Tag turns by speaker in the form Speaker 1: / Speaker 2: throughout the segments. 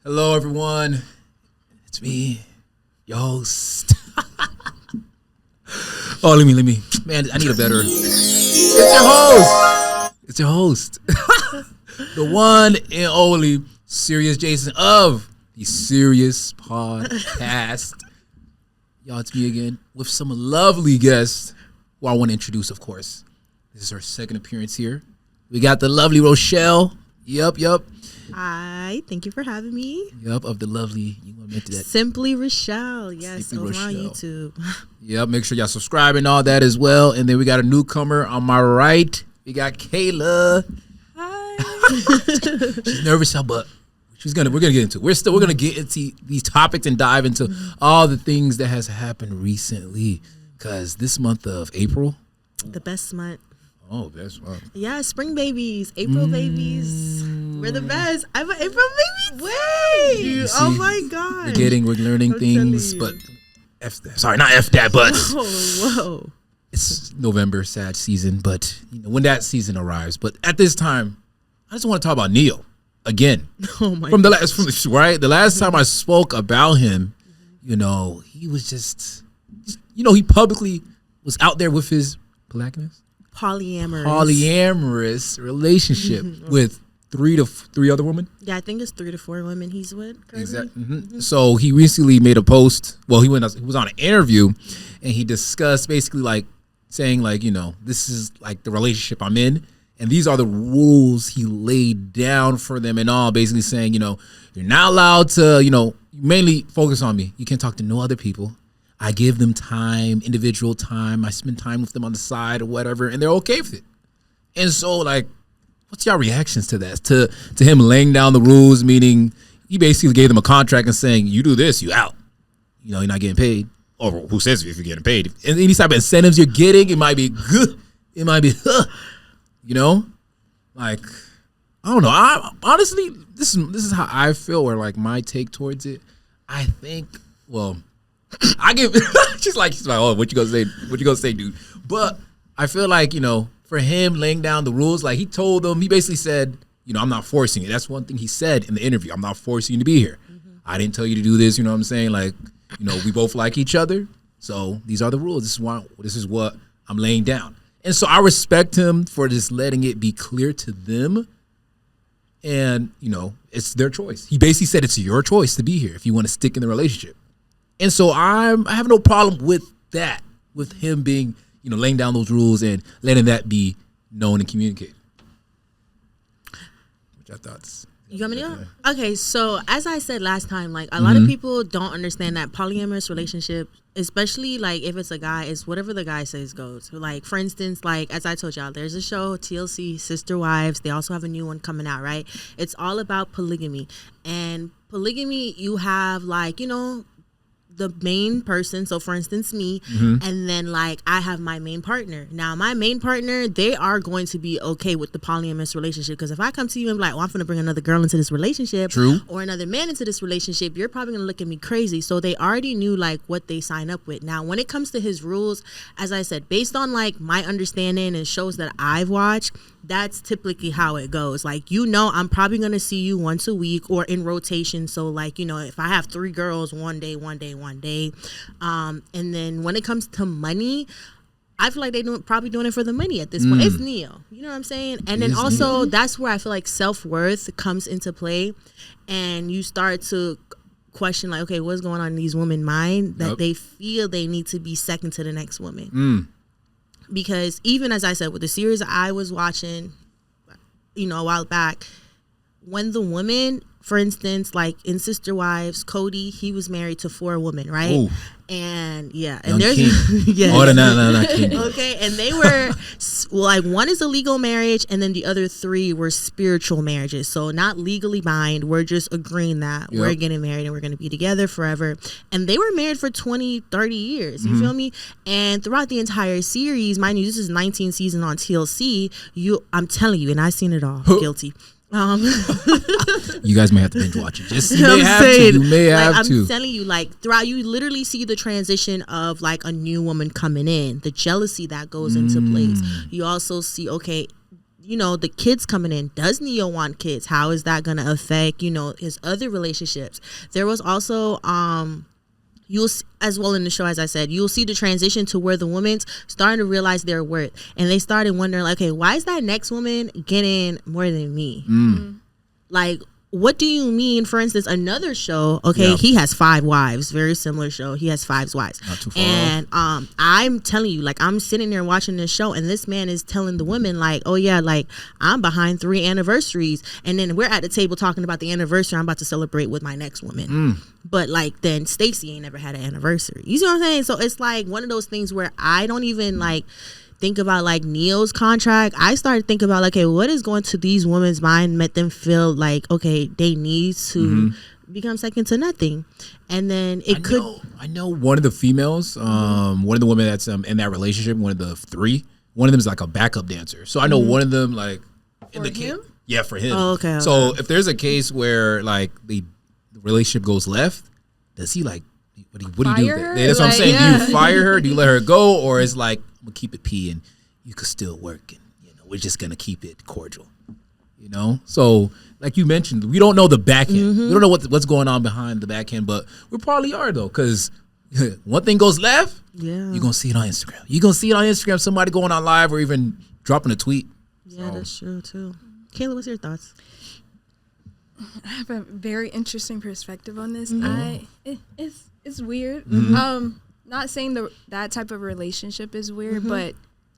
Speaker 1: Hello, everyone. It's me, your host. Oh, let me. Man, I need a better. It's your host. The one and only Serious Jason of the Serious Podcast. Y'all, it's me again with some lovely guests who I want to introduce, of course. This is her second appearance here. We got the lovely Rochelle. Yup.
Speaker 2: Hi, thank you for having me.
Speaker 1: Yup, of the lovely. You want to mention that?
Speaker 2: Simply Rochelle. Yes,
Speaker 1: Simply
Speaker 2: over on
Speaker 1: Rochelle.
Speaker 2: YouTube.
Speaker 1: Yep, make sure y'all subscribe and all that as well. And then we got a newcomer on my right. We got Kayla.
Speaker 2: Hi.
Speaker 1: She's nervous, but we're gonna get into it. We're gonna get into these topics and dive into all the things that has happened recently. Cause this month of April,
Speaker 2: The best month.
Speaker 1: oh, that's wow.
Speaker 2: Yeah, spring babies, April babies. We're the best. I'm an April baby. Wait.
Speaker 1: See,
Speaker 2: Oh my God.
Speaker 1: we're learning
Speaker 2: I'm
Speaker 1: things,
Speaker 2: telling
Speaker 1: but sorry, not F that, but
Speaker 2: Whoa.
Speaker 1: it's November, sad season. But when that season arrives, but at this time, I just want to talk about Neo again.
Speaker 2: Oh my
Speaker 1: From
Speaker 2: God.
Speaker 1: the last time I spoke about him, he was just, he publicly was out there with his polyamorous relationship with three other women.
Speaker 2: Yeah, I think it's 3 to 4 women he's with currently.
Speaker 1: Exactly. Mm-hmm. So he recently made a post. Well, he was on an interview, and he discussed basically like saying like, this is like the relationship I'm in, and these are the rules he laid down for them, and all basically saying, you're not allowed to, you mainly focus on me. You can't talk to no other people. I give them time, individual time. I spend time with them on the side or whatever, and they're okay with it. And so, like, what's your reactions to that? To him laying down the rules, meaning he basically gave them a contract and saying, you do this, you out. You're not getting paid. Or who says if you're getting paid? And any type of incentives you're getting, it might be good. It might be, like, I don't know. I honestly, this is how I feel, or like my take towards it. I think, well, I give. she's like, oh, what you gonna say? What you gonna say, dude? But I feel like for him laying down the rules, like he told them, he basically said, I'm not forcing it. That's one thing he said in the interview. I'm not forcing you to be here. Mm-hmm. I didn't tell you to do this. You know what I'm saying? Like, we both like each other, so these are the rules. This is what I'm laying down, and so I respect him for just letting it be clear to them. And it's their choice. He basically said it's your choice to be here if you want to stick in the relationship. And so I have no problem with that, with him being, laying down those rules and letting that be known and communicated. What's your thoughts?
Speaker 2: You want me to go? Okay, so as I said last time, like a lot of people don't understand that polyamorous relationship, especially like if it's a guy, is whatever the guy says goes. So, like, for instance, like as I told y'all, there's a show, TLC, Sister Wives. They also have a new one coming out, right? It's all about polygamy. And polygamy, you have like, the main person, so for instance me, and then like I have my main partner. Now my main partner, they are going to be okay with the polyamorous relationship, because if I come to you and be like, I'm gonna bring another girl into this relationship,
Speaker 1: True,
Speaker 2: or another man into this relationship, you're probably gonna look at me crazy. So they already knew like what they sign up with. Now when it comes to his rules, as I said, based on like my understanding and shows that I've watched, that's typically how it goes. Like, I'm probably going to see you once a week or in rotation. So, like, if I have 3 girls, one day. And then when it comes to money, I feel like probably doing it for the money at this point. It's Neo. You know what I'm saying? And then also, that's where I feel like self-worth comes into play. And you start to question, like, okay, what's going on in these women's mind that they feel they need to be second to the next woman. Because even as I said, with the series I was watching, a while back, when the woman, for instance, like in Sister Wives, Cody, he was married to 4 women, right? Ooh. And yeah, and there's
Speaker 1: no, king.
Speaker 2: Okay, and they were like, one is a legal marriage, and then the other 3 were spiritual marriages. So not legally bind. We're just agreeing that we're getting married and we're going to be together forever. And they were married for 20, 30 years. You feel me? And throughout the entire series, mind you, this is 19 seasons on TLC. I'm telling you, and I've seen it all. Guilty.
Speaker 1: You guys may have to binge watch it. You may have to.
Speaker 2: I'm telling you, like, throughout, you literally see the transition of like a new woman coming in, the jealousy that goes into place. You also see, okay, you know, the kids coming in. Does Neo want kids? How is that going to affect, you know, his other relationships? There was also, you'll as well in the show, as I said, you'll see the transition to where the women's starting to realize their worth. And they started wondering, like, okay, why is that next woman getting more than me? Like, what do you mean? For instance, another show, okay, he has 5 wives, very similar show. He has 5 wives.
Speaker 1: Not too far
Speaker 2: and I'm telling you, like, I'm sitting there watching this show, and this man is telling the women, like, oh yeah, like, I'm behind 3 anniversaries, and then we're at the table talking about the anniversary I'm about to celebrate with my next woman. But like, then Stacey ain't never had an anniversary. You see what I'm saying? So it's like one of those things where I don't even like think about like Neo's contract. I started thinking about, like, okay, what is going to these women's mind, make them feel like, okay, they need to become second to nothing. And then I know one of the females, one of the women that's in that relationship, one of the 3, one of them is like a backup dancer. So I know one of them, like, in the case, for him. Oh, okay.
Speaker 1: So if there's a case where like the relationship goes left, does he like what do you do? That's what I'm saying. Do you fire her? Do you let her go, or is like, I'm gonna keep it P and you could still work, and you know, we're just gonna keep it cordial, you know? So like you mentioned, we don't know the back end. We don't know what's going on behind the back end, but we probably are though, because one thing goes left, you're gonna see it on Instagram. You're gonna see it on Instagram, somebody going on live or even dropping a tweet.
Speaker 2: Yeah, that's true too. Kayla, what's your thoughts?
Speaker 3: I have a very interesting perspective on this. It's weird. Not saying that type of relationship is weird, but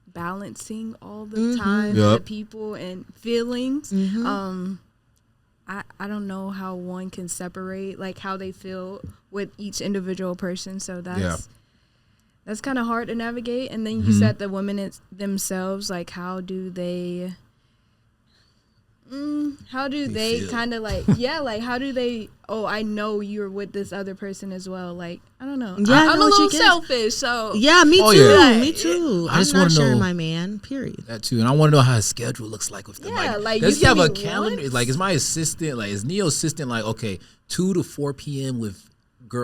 Speaker 3: balancing all the time the people and feelings. I don't know how one can separate like how they feel with each individual person. So that's kind of hard to navigate. And then you said the women themselves, like how do they kind of like like how do they I know you're with this other person as well, like I don't know. I'm a little selfish, so
Speaker 2: me too. I'm not sharing my man, period.
Speaker 1: That too. And I want to know how his schedule looks like with them. Like does he have a calendar? Like, is my assistant, like, is Neo's assistant like, okay, 2 to 4 p.m. with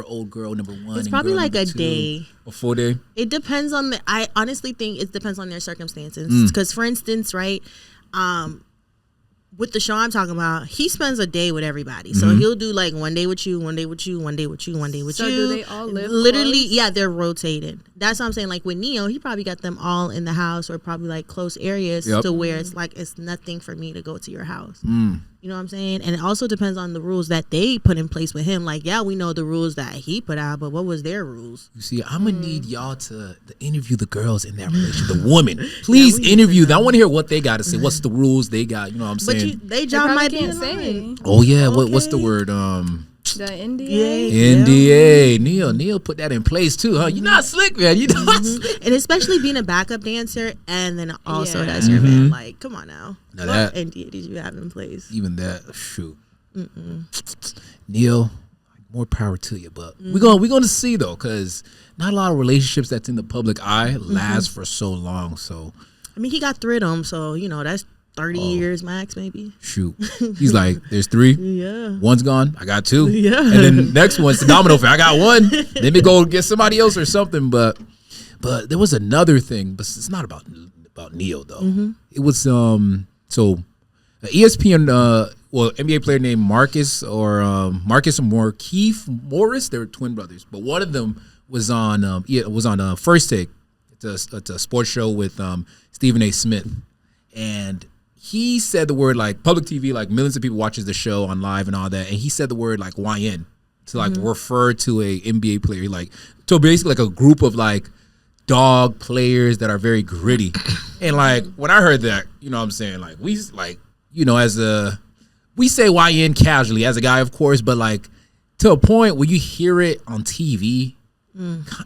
Speaker 1: old girl number 1?
Speaker 2: It's probably like a day,
Speaker 1: a full day.
Speaker 2: It depends on I honestly think it depends on their circumstances, because for instance, right, with the show I'm talking about, he spends a day with everybody. So he'll do like one day with you, one day with you, one day with you, one day with you. So
Speaker 3: do they all live
Speaker 2: literally
Speaker 3: close?
Speaker 2: Yeah, they're rotated. That's what I'm saying. Like with Neo, he probably got them all in the house or probably like close areas to where it's like, it's nothing for me to go to your house. You know what I'm saying? And it also depends on the rules that they put in place with him. Like, yeah, we know the rules that he put out, but what was their rules?
Speaker 1: You see, I'm going to need y'all to interview the girls in that relationship, the woman. Please interview them. I want to hear what they got to say. What's the rules they got? You know what I'm saying?
Speaker 2: But they job might be
Speaker 3: say.
Speaker 1: Oh, yeah. Okay. What's the word?
Speaker 3: The NDA.
Speaker 1: NDA. Neil put that in place too, huh? You're not slick, man. You're not slick.
Speaker 2: And especially being a backup dancer and then also that's your man. Like, come on now. What NDA did you have in place?
Speaker 1: Even that, shoot. Neil, more power to you, but we're gonna see though, because not a lot of relationships that's in the public eye last for so long. So
Speaker 2: I mean, he got 3 of them, so you know that's 30 years max, maybe.
Speaker 1: Shoot. He's like, there's 3.
Speaker 2: Yeah.
Speaker 1: One's gone. I got 2.
Speaker 2: Yeah.
Speaker 1: And then next one's the domino effect. I got 1. Let me go get somebody else or something. But there was another thing, but it's not about Neo though. It was so ESPN NBA player named Marcus and Keith Morris. They're twin brothers, but one of them was on First Take. It's a sports show with Stephen A. Smith, and he said the word, like, public TV, like millions of people watches the show on live and all that, and he said the word like YN to like refer to a NBA player, like to basically like a group of like dog players that are very gritty. And like when I heard that, you know what I'm saying, like we say YN casually as a guy, of course, but like to a point where you hear it on TV,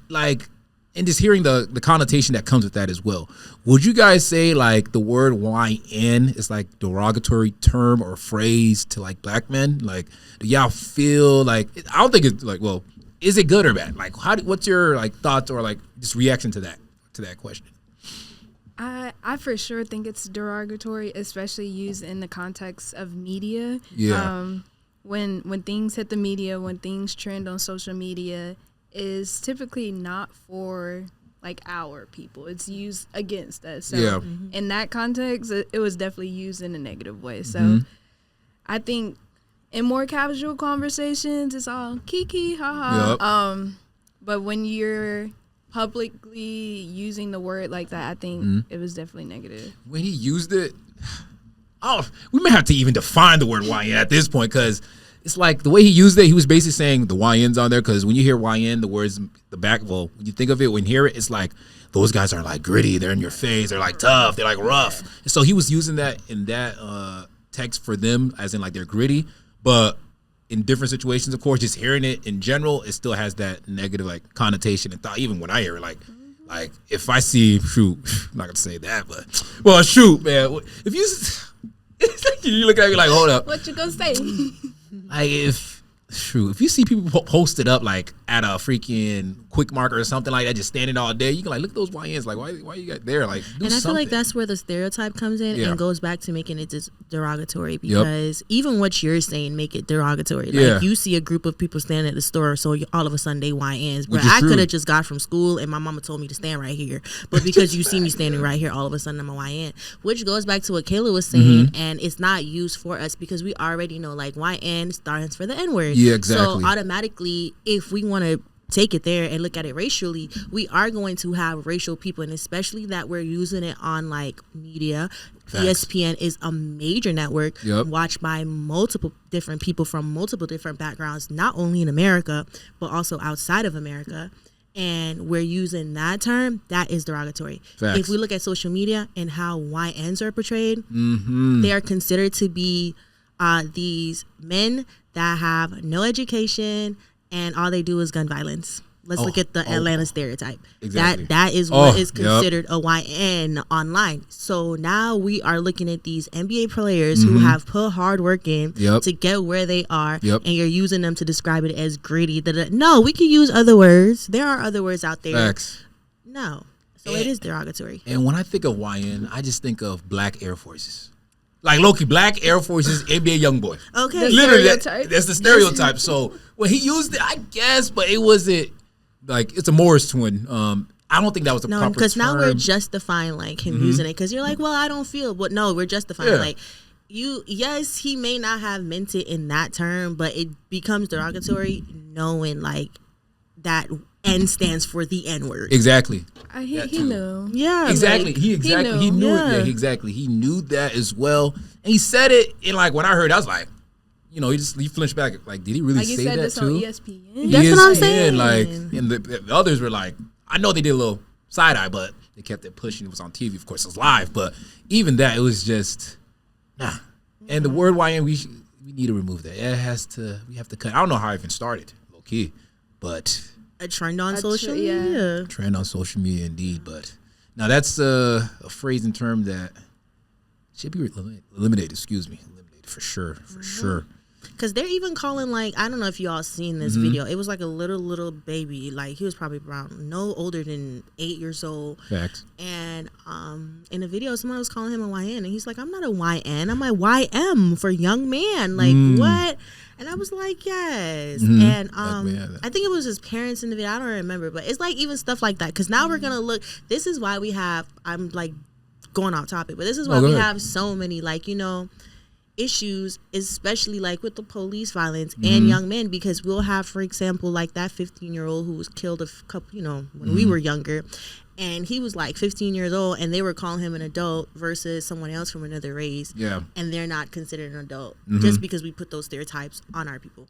Speaker 1: like, and just hearing the connotation that comes with that as well. Would you guys say like the word YN is like derogatory term or phrase to like black men? Like, do y'all feel like, I don't think it's like, well, is it good or bad? Like, what's your like thoughts or like just reaction to that question?
Speaker 3: I for sure think it's derogatory, especially used in the context of media.
Speaker 1: Yeah.
Speaker 3: When things hit the media, when things trend on social media, is typically not for like our people. It's used against us. So
Speaker 1: Yeah.
Speaker 3: in that context, it was definitely used in a negative way. So I think in more casual conversations, it's all kiki, haha.
Speaker 1: Yep.
Speaker 3: But when you're publicly using the word like that, I think it was definitely negative.
Speaker 1: When he used it, we may have to even define the word YN at this point, because it's like the way he used it, he was basically saying the YN's on there, because when you hear YN, the words, the back, well, when you think of it, when you hear it, it's like, those guys are like gritty, they're in your face, they're like tough, they're like rough. And so he was using that in that text for them, as in like they're gritty, but in different situations, of course, just hearing it in general, it still has that negative like connotation and thought. Even when I hear it, like if I see, shoot, I'm not gonna say that, but well, shoot, man, if you look at me like, hold up,
Speaker 3: What you gonna say?
Speaker 1: like if you see people posted up like at a freaking Quick Mart or something like that, just standing all day, you can like look at those YNs, like why you got there, like do
Speaker 2: and I
Speaker 1: something.
Speaker 2: feel like that's where the stereotype comes in
Speaker 1: Yeah.
Speaker 2: and goes back to making it just derogatory, because even what you're saying make it derogatory. Like
Speaker 1: Yeah.
Speaker 2: you see a group of people standing at the store, so all of a sudden they YNs. But
Speaker 1: Which is
Speaker 2: I
Speaker 1: true.
Speaker 2: could have just got from school and my mama told me to stand right here. But because you see me standing right here, all of a sudden I'm a YN. Which goes back to what Kayla was saying, and it's not used for us because we already know like YN stands for the N-word.
Speaker 1: Yeah, exactly.
Speaker 2: So automatically, if we want to take it there and look at it racially, we are going to have racial people, and especially that we're using it on like media.
Speaker 1: Facts.
Speaker 2: ESPN is a major network watched by multiple different people from multiple different backgrounds, not only in America but also outside of America, and we're using that term. That is derogatory.
Speaker 1: Facts.
Speaker 2: If we look at social media and how YNs are portrayed, they are considered to be these men that have no education and all they do is gun violence. Let's look at the Atlanta stereotype.
Speaker 1: Exactly.
Speaker 2: That is what is
Speaker 1: yep.
Speaker 2: considered a YN online. So now we are looking at these NBA players who have put hard work in to get where they are, and you're using them to describe it as gritty. No, we can use other words. There are other words out there.
Speaker 1: Facts.
Speaker 2: No. So it is derogatory.
Speaker 1: And when I think of YN, I just think of Black Air Forces. Like Loki, Black Air Forces, NBA young boy.
Speaker 2: Okay.
Speaker 1: Literally,
Speaker 3: stereotype.
Speaker 1: that's the stereotype. So when he used it, I guess, but it wasn't like it's a Morris twin. I don't think that was the proper term.
Speaker 2: No, because now we're justifying like him using it, because you're like, well, I don't feel, but no, we're justifying like yes, he may not have meant it in that term, but it becomes derogatory knowing like that N stands for the N word.
Speaker 1: Exactly.
Speaker 3: He knew.
Speaker 2: Yeah,
Speaker 1: Exactly.
Speaker 2: like,
Speaker 1: He knew it.
Speaker 2: Yeah.
Speaker 1: Yeah, exactly. He knew that as well. And he said it, and like when I heard it, I was like, he flinched back. Like, did he really
Speaker 3: Like you
Speaker 1: say
Speaker 3: said
Speaker 1: that
Speaker 3: this
Speaker 1: too?
Speaker 3: on ESPN.
Speaker 2: That's what I'm
Speaker 1: ESPN,
Speaker 2: saying.
Speaker 1: Like, and the others were like, I know they did a little side eye, but they kept it pushing. It was on TV, of course, it was live. But even that, it was just nah. And the word YN, we need to remove that. It has to. We have to cut. I don't know how it even started, low key, but
Speaker 2: a trend on social
Speaker 3: yeah.
Speaker 2: media.
Speaker 1: trend on social media, indeed. But now that's a phrase and term that should be eliminated. Excuse me, eliminated for sure, for sure.
Speaker 2: Because they're even calling, like, I don't know if you all seen this video. It was like a little baby. Like, he was probably around no older than 8 years old.
Speaker 1: Facts.
Speaker 2: And in the video, someone was calling him a YN. And he's like, I'm not a YN. I'm a YM for young man. Like, what? And I was like, yes. And I think it was his parents in the video. I don't remember. But it's like even stuff like that. Because now we're going to look. This is why we have, I'm like going off topic. But this is why we have so many, like, issues, especially like with the police violence and young men, because we'll have, for example, like that 15-year-old who was killed a couple, when we were younger, and he was like 15 years old, and they were calling him an adult versus someone else from another race, and they're not considered an adult just because we put those stereotypes on our people.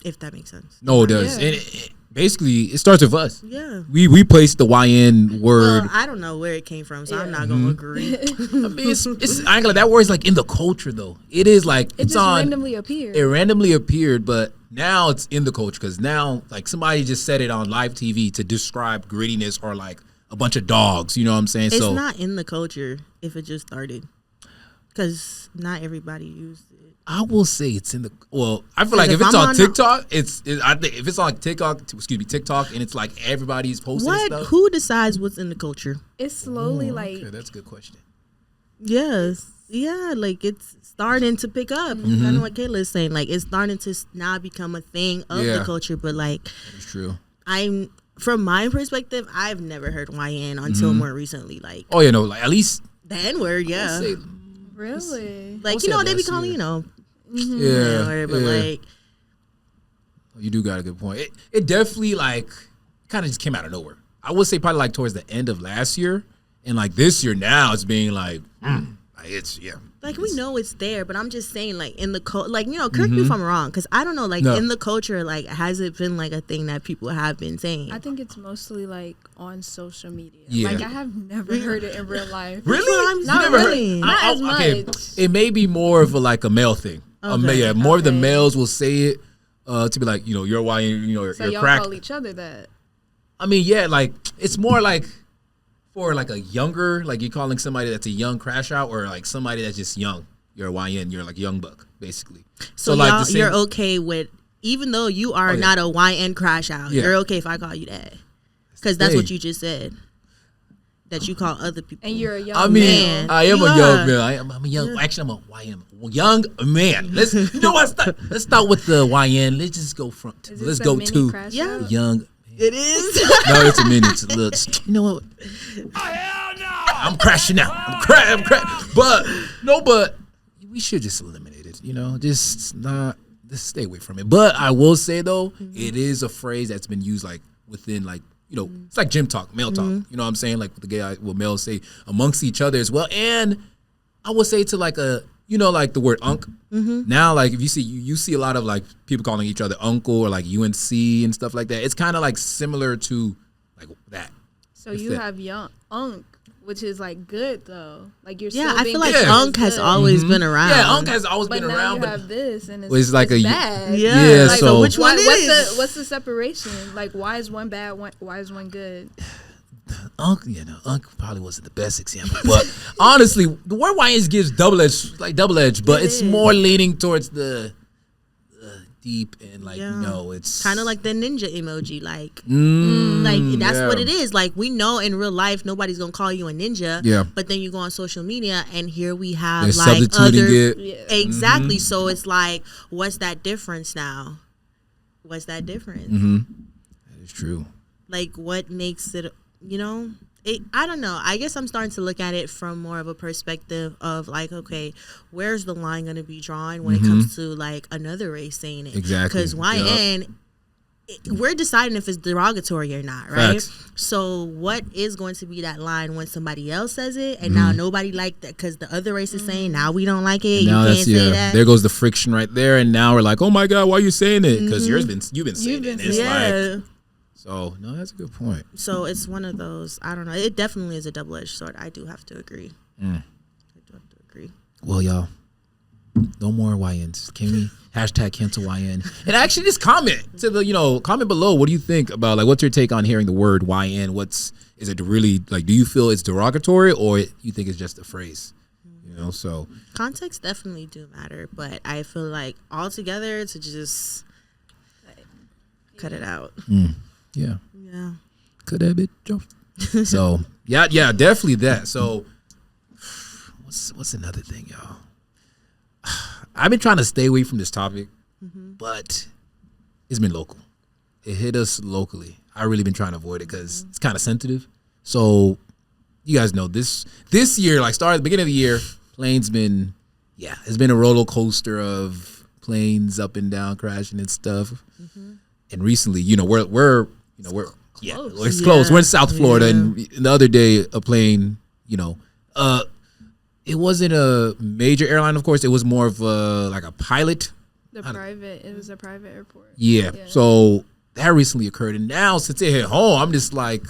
Speaker 2: If that makes sense.
Speaker 1: No, it does.
Speaker 3: Yeah.
Speaker 1: And basically, it starts with us.
Speaker 2: Yeah.
Speaker 1: We placed the YN word.
Speaker 2: Well, I don't know where it came from, so I'm not gonna agree.
Speaker 1: I mean, it's I ain't gonna, that word's like in the culture though. It is like
Speaker 3: It
Speaker 1: it's
Speaker 3: just
Speaker 1: on.
Speaker 3: randomly appeared.
Speaker 1: It randomly appeared, but now it's in the culture because now like somebody just said it on live TV to describe grittiness or like a bunch of dogs. You know what I'm saying?
Speaker 2: It's
Speaker 1: so
Speaker 2: not in the culture if it just started, because not everybody used it.
Speaker 1: I will say it's in the. Well, I feel like if
Speaker 2: if
Speaker 1: it's
Speaker 2: I'm
Speaker 1: on
Speaker 2: on
Speaker 1: TikTok, I think if it's on TikTok, TikTok, and it's like everybody's posting stuff.
Speaker 2: Who decides what's in the culture?
Speaker 3: It's slowly like
Speaker 1: Okay, that's a good question.
Speaker 2: Yes. Yeah, like it's starting to pick up. I know what Kayla is saying. Like it's starting to now become a thing of the
Speaker 1: Yeah.
Speaker 2: culture, but like
Speaker 1: It's true.
Speaker 2: I'm from my perspective, I've never heard YN until more recently. Like,
Speaker 1: oh yeah, no, like at least
Speaker 2: the N-word, yeah.
Speaker 3: Really?
Speaker 2: Like, you know, they be calling, you know,
Speaker 1: yeah,
Speaker 2: N-word, but like,
Speaker 1: you do got a good point. It definitely like kind of just came out of nowhere. I would say probably like towards the end of last year, and like this year now it's being like, it's
Speaker 2: like we know it's there, but I'm just saying, like in the like, you know, correct me if I'm wrong, because I don't know, like in the culture, like has it been like a thing that people have been saying?
Speaker 3: I think it's mostly like on social media.
Speaker 1: Yeah.
Speaker 3: Like I have never heard it in real life.
Speaker 1: Really?
Speaker 3: Not really. Not as much.
Speaker 1: Okay, it may be more of a male thing. More of the males will say it to be like, you know, you're YN, you know,
Speaker 3: So
Speaker 1: you're
Speaker 3: y'all
Speaker 1: crack.
Speaker 3: call each other that.
Speaker 1: I mean, yeah, like it's more like for like a younger, like you're calling somebody that's a young crash out, or like somebody that's just young. You're a YN, you're like a young buck, basically.
Speaker 2: So
Speaker 1: like
Speaker 2: you're okay with, even though you are not a YN crash out,
Speaker 1: Yeah.
Speaker 2: you're okay if I call you that, because that's what you just said. That you call other people.
Speaker 3: And you're a young
Speaker 1: I mean,
Speaker 3: man.
Speaker 1: I am a young man. I'm a young. Actually, I'm a YN, young man. You know what? Let's start with the YN. Let's just go front. Let's go to young.
Speaker 2: It is.
Speaker 1: No, it's a mini. It's a little. You know what? Oh, hell no! I'm crashing out. I'm crashing. But we should just eliminate it. You know, just stay away from it. But I will say though, it is a phrase that's been used like within like, you know, it's like gym talk, male talk. You know what I'm saying? Like the guy, what males say amongst each other as well. And I would say to like you know, like the word unk. Now, like if you see a lot of like people calling each other uncle or like UNC and stuff like that. It's kind of like similar to like that.
Speaker 3: So you have young unk, which is like good though. Like you're
Speaker 2: I
Speaker 3: still
Speaker 2: feel like
Speaker 3: good.
Speaker 2: unk has always been around.
Speaker 1: Yeah, unk has always
Speaker 3: But
Speaker 1: been
Speaker 3: now
Speaker 1: around.
Speaker 3: you
Speaker 1: But
Speaker 3: have this, and
Speaker 1: it's like
Speaker 3: it's bad.
Speaker 1: Yeah,
Speaker 2: like,
Speaker 1: so
Speaker 2: which one is?
Speaker 3: What's the separation? Like, why is one bad? Why is one good?
Speaker 1: Unk probably wasn't the best example, but honestly, the word YN gives double edged, but it's more leaning towards the deep and like no, it's
Speaker 2: kind of like the ninja emoji, like that's what it is. Like we know in real life nobody's gonna call you a ninja, but then you go on social media and here we have
Speaker 1: they're
Speaker 2: like
Speaker 1: substituting it.
Speaker 2: Exactly. So it's like, what's that difference now? What's that difference?
Speaker 1: That is true.
Speaker 2: Like what makes it? You know, I don't know. I guess I'm starting to look at it from more of a perspective of like, okay, where's the line going to be drawn when it comes to like another race saying it?
Speaker 1: Exactly.
Speaker 2: Because YN, we're deciding if it's derogatory or not, right?
Speaker 1: Facts.
Speaker 2: So what is going to be that line when somebody else says it and now nobody liked that because the other race is saying now we don't like it.
Speaker 1: Now
Speaker 2: you can't say that.
Speaker 1: There goes the friction right there, and now we're like, oh my god, why are you saying it? Because you've been saying it. It's like. So, no, that's a good point.
Speaker 2: So, it's one of those, I don't know. It definitely is a double-edged sword. I do have to agree. I do have to agree.
Speaker 1: Well, y'all, no more YNs. Can we #cancel YN? And actually just comment to the, comment below. What do you think about, like, what's your take on hearing the word YN? Is it really, like, do you feel it's derogatory or you think it's just a phrase? So.
Speaker 2: Context definitely do matter, but I feel like altogether to just cut it out.
Speaker 1: Yeah. Could have been. So yeah, definitely that. So what's another thing, y'all? I've been trying to stay away from this topic, but it's been local. It hit us locally. I really been trying to avoid it because it's kind of sensitive. So you guys know this year, like started at the beginning of the year, it's been a roller coaster of planes up and down crashing and stuff. And recently, we're it's close. We're in South Florida, and the other day a plane, it wasn't a major airline, of course. It was more of like a pilot.
Speaker 3: It was a private airport.
Speaker 1: Yeah. So that recently occurred, and now since it hit home, I'm just like,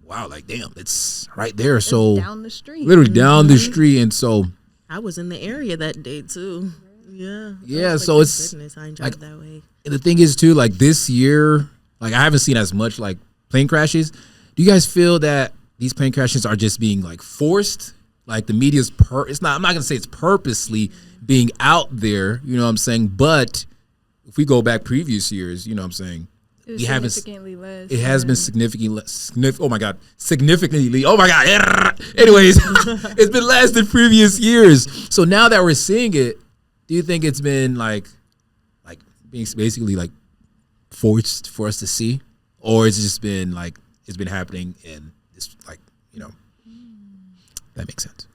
Speaker 1: wow, like damn, it's right there.
Speaker 3: It's
Speaker 1: so
Speaker 3: down the street,
Speaker 1: literally down the street, and so
Speaker 2: I was in the area that day too.
Speaker 1: Yeah. So it's
Speaker 2: goodness, I
Speaker 1: like
Speaker 2: that way.
Speaker 1: And the thing is too, like this year, like I haven't seen as much like plane crashes. Do you guys feel that these plane crashes are just being like forced? Like the media's I'm not gonna say it's purposely being out there, you know what I'm saying? But if we go back previous years, you know what I'm saying?
Speaker 3: It significantly less.
Speaker 1: It has been significantly less. Oh my God. Significantly. Oh my God. Anyways, it's been less than previous years. So now that we're seeing it, do you think it's been like being basically like forced for us to see? or it's just been like it's been happening and it's like that makes sense.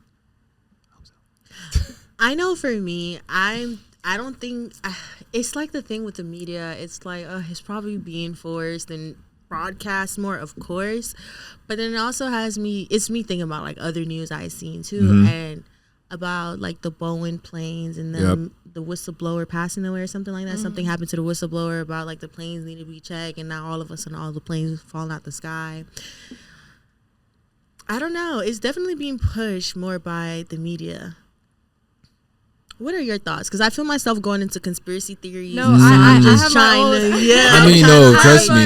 Speaker 2: I know for me, I don't think it's like the thing with the media. It's like it's probably being forced and broadcast more, of course, but then it also has me. It's me thinking about like other news I've seen too, and about like the Boeing planes and then the whistleblower passing away or something like that. Something happened to the whistleblower about like the planes need to be checked, and now all of a sudden all the planes falling out the sky. I don't know. It's definitely being pushed more by the media. What are your thoughts? Because I feel myself going into conspiracy theories.
Speaker 3: No, I have my own.
Speaker 1: I mean, no, trust me.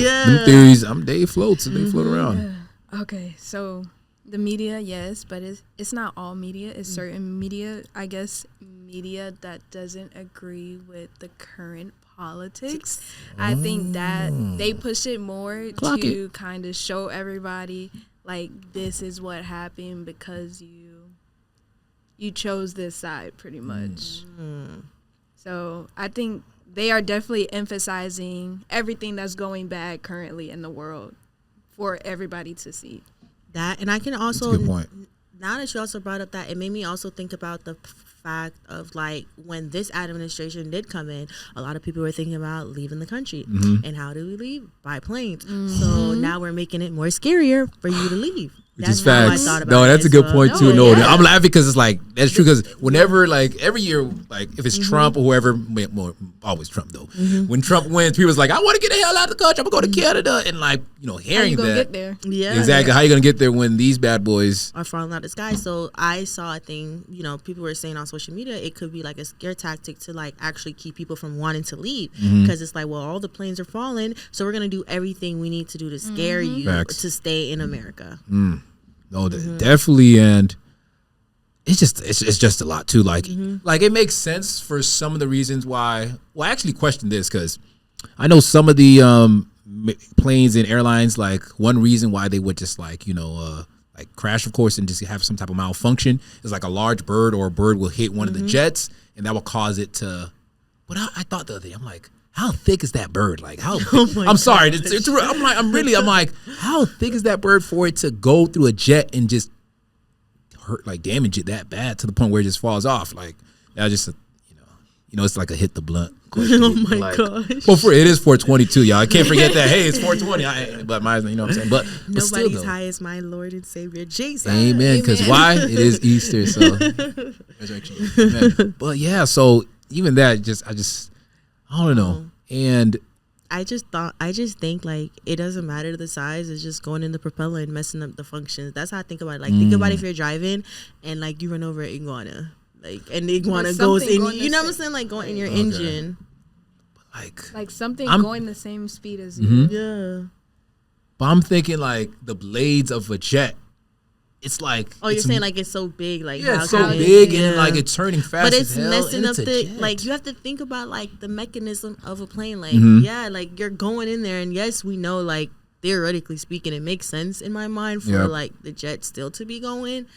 Speaker 1: Them theories, they float, so they float around.
Speaker 3: Okay, so the media, yes, but it's not all media. It's certain media, I guess, media that doesn't agree with the current politics. I think that they push it more to kind of show everybody, like, this is what happened because you chose this side, pretty much. So I think they are definitely emphasizing everything that's going bad currently in the world for everybody to see.
Speaker 2: That, and I can also,
Speaker 1: That's a good point.
Speaker 2: Now that you also brought up that, it made me also think about the fact of like when this administration did come in, a lot of people were thinking about leaving the country. And how do we leave? By planes. So now we're making it more scarier for you to leave.
Speaker 1: Which
Speaker 2: That's
Speaker 1: is
Speaker 2: how I
Speaker 1: facts.
Speaker 2: thought about
Speaker 1: No,
Speaker 2: it
Speaker 1: that's a
Speaker 2: as
Speaker 1: good
Speaker 2: well.
Speaker 1: point too.
Speaker 2: No, yeah.
Speaker 1: I'm laughing because it's like that's true. Because whenever, like every year, like if it's Trump or whoever, more always Trump though. When Trump wins, people's like, I want to get the hell out of the country. I'm gonna go to Canada, and like
Speaker 3: How
Speaker 1: hearing
Speaker 3: you gonna
Speaker 1: that,
Speaker 3: get there?
Speaker 2: Yeah.
Speaker 1: exactly. How you gonna get there when these bad boys
Speaker 2: Are falling out of the sky. So I saw a thing, people were saying on social media, it could be like a scare tactic to like actually keep people from wanting to leave. Because it's like, well, all the planes are falling, so we're going to do everything we need to do to scare you
Speaker 1: Facts.
Speaker 2: to stay in America.
Speaker 1: No, definitely, and it's just a lot too. Like it makes sense for some of the reasons why. Well, I actually question this because I know some of the planes and airlines, like one reason why they would just like crash, of course, and just have some type of malfunction is like a large bird or a bird will hit one of the jets and that will cause it to. But I thought the other day, I'm like, how thick is that bird? Like how? I'm sorry. It's I'm like, how thick is that bird for it to go through a jet and just hurt, like damage it that bad to the point where it just falls off? Like that just, it's like a hit the blunt.
Speaker 2: Oh my gosh.
Speaker 1: Well, it is 422, y'all. I can't forget that. Hey, it's 420. But what I'm saying? But
Speaker 2: Nobody's
Speaker 1: still,
Speaker 2: high as my Lord and Savior Jesus.
Speaker 1: Amen. Because why? It is Easter, so resurrection. Amen. But yeah, so even that, I don't know. And
Speaker 2: I just think like it doesn't matter the size. It's just going in the propeller and messing up the functions. That's how I think about it. Like think about if you're driving and like you run over an iguana, like and the iguana goes in. You know what I'm saying? Like going in your engine.
Speaker 1: Like
Speaker 3: something going the same speed as you.
Speaker 2: Yeah.
Speaker 1: But I'm thinking like the blades of a jet. It's like
Speaker 2: you're saying like it's so big, like
Speaker 1: yeah,
Speaker 2: how
Speaker 1: it's so
Speaker 2: come
Speaker 1: big and like it's turning fast.
Speaker 2: But it's
Speaker 1: as hell,
Speaker 2: messing up
Speaker 1: it's
Speaker 2: the
Speaker 1: jet.
Speaker 2: like you have to think about like the mechanism of a plane. Like yeah, like you're going in there, and yes, we know like theoretically speaking, it makes sense in my mind for like the jet still to be going,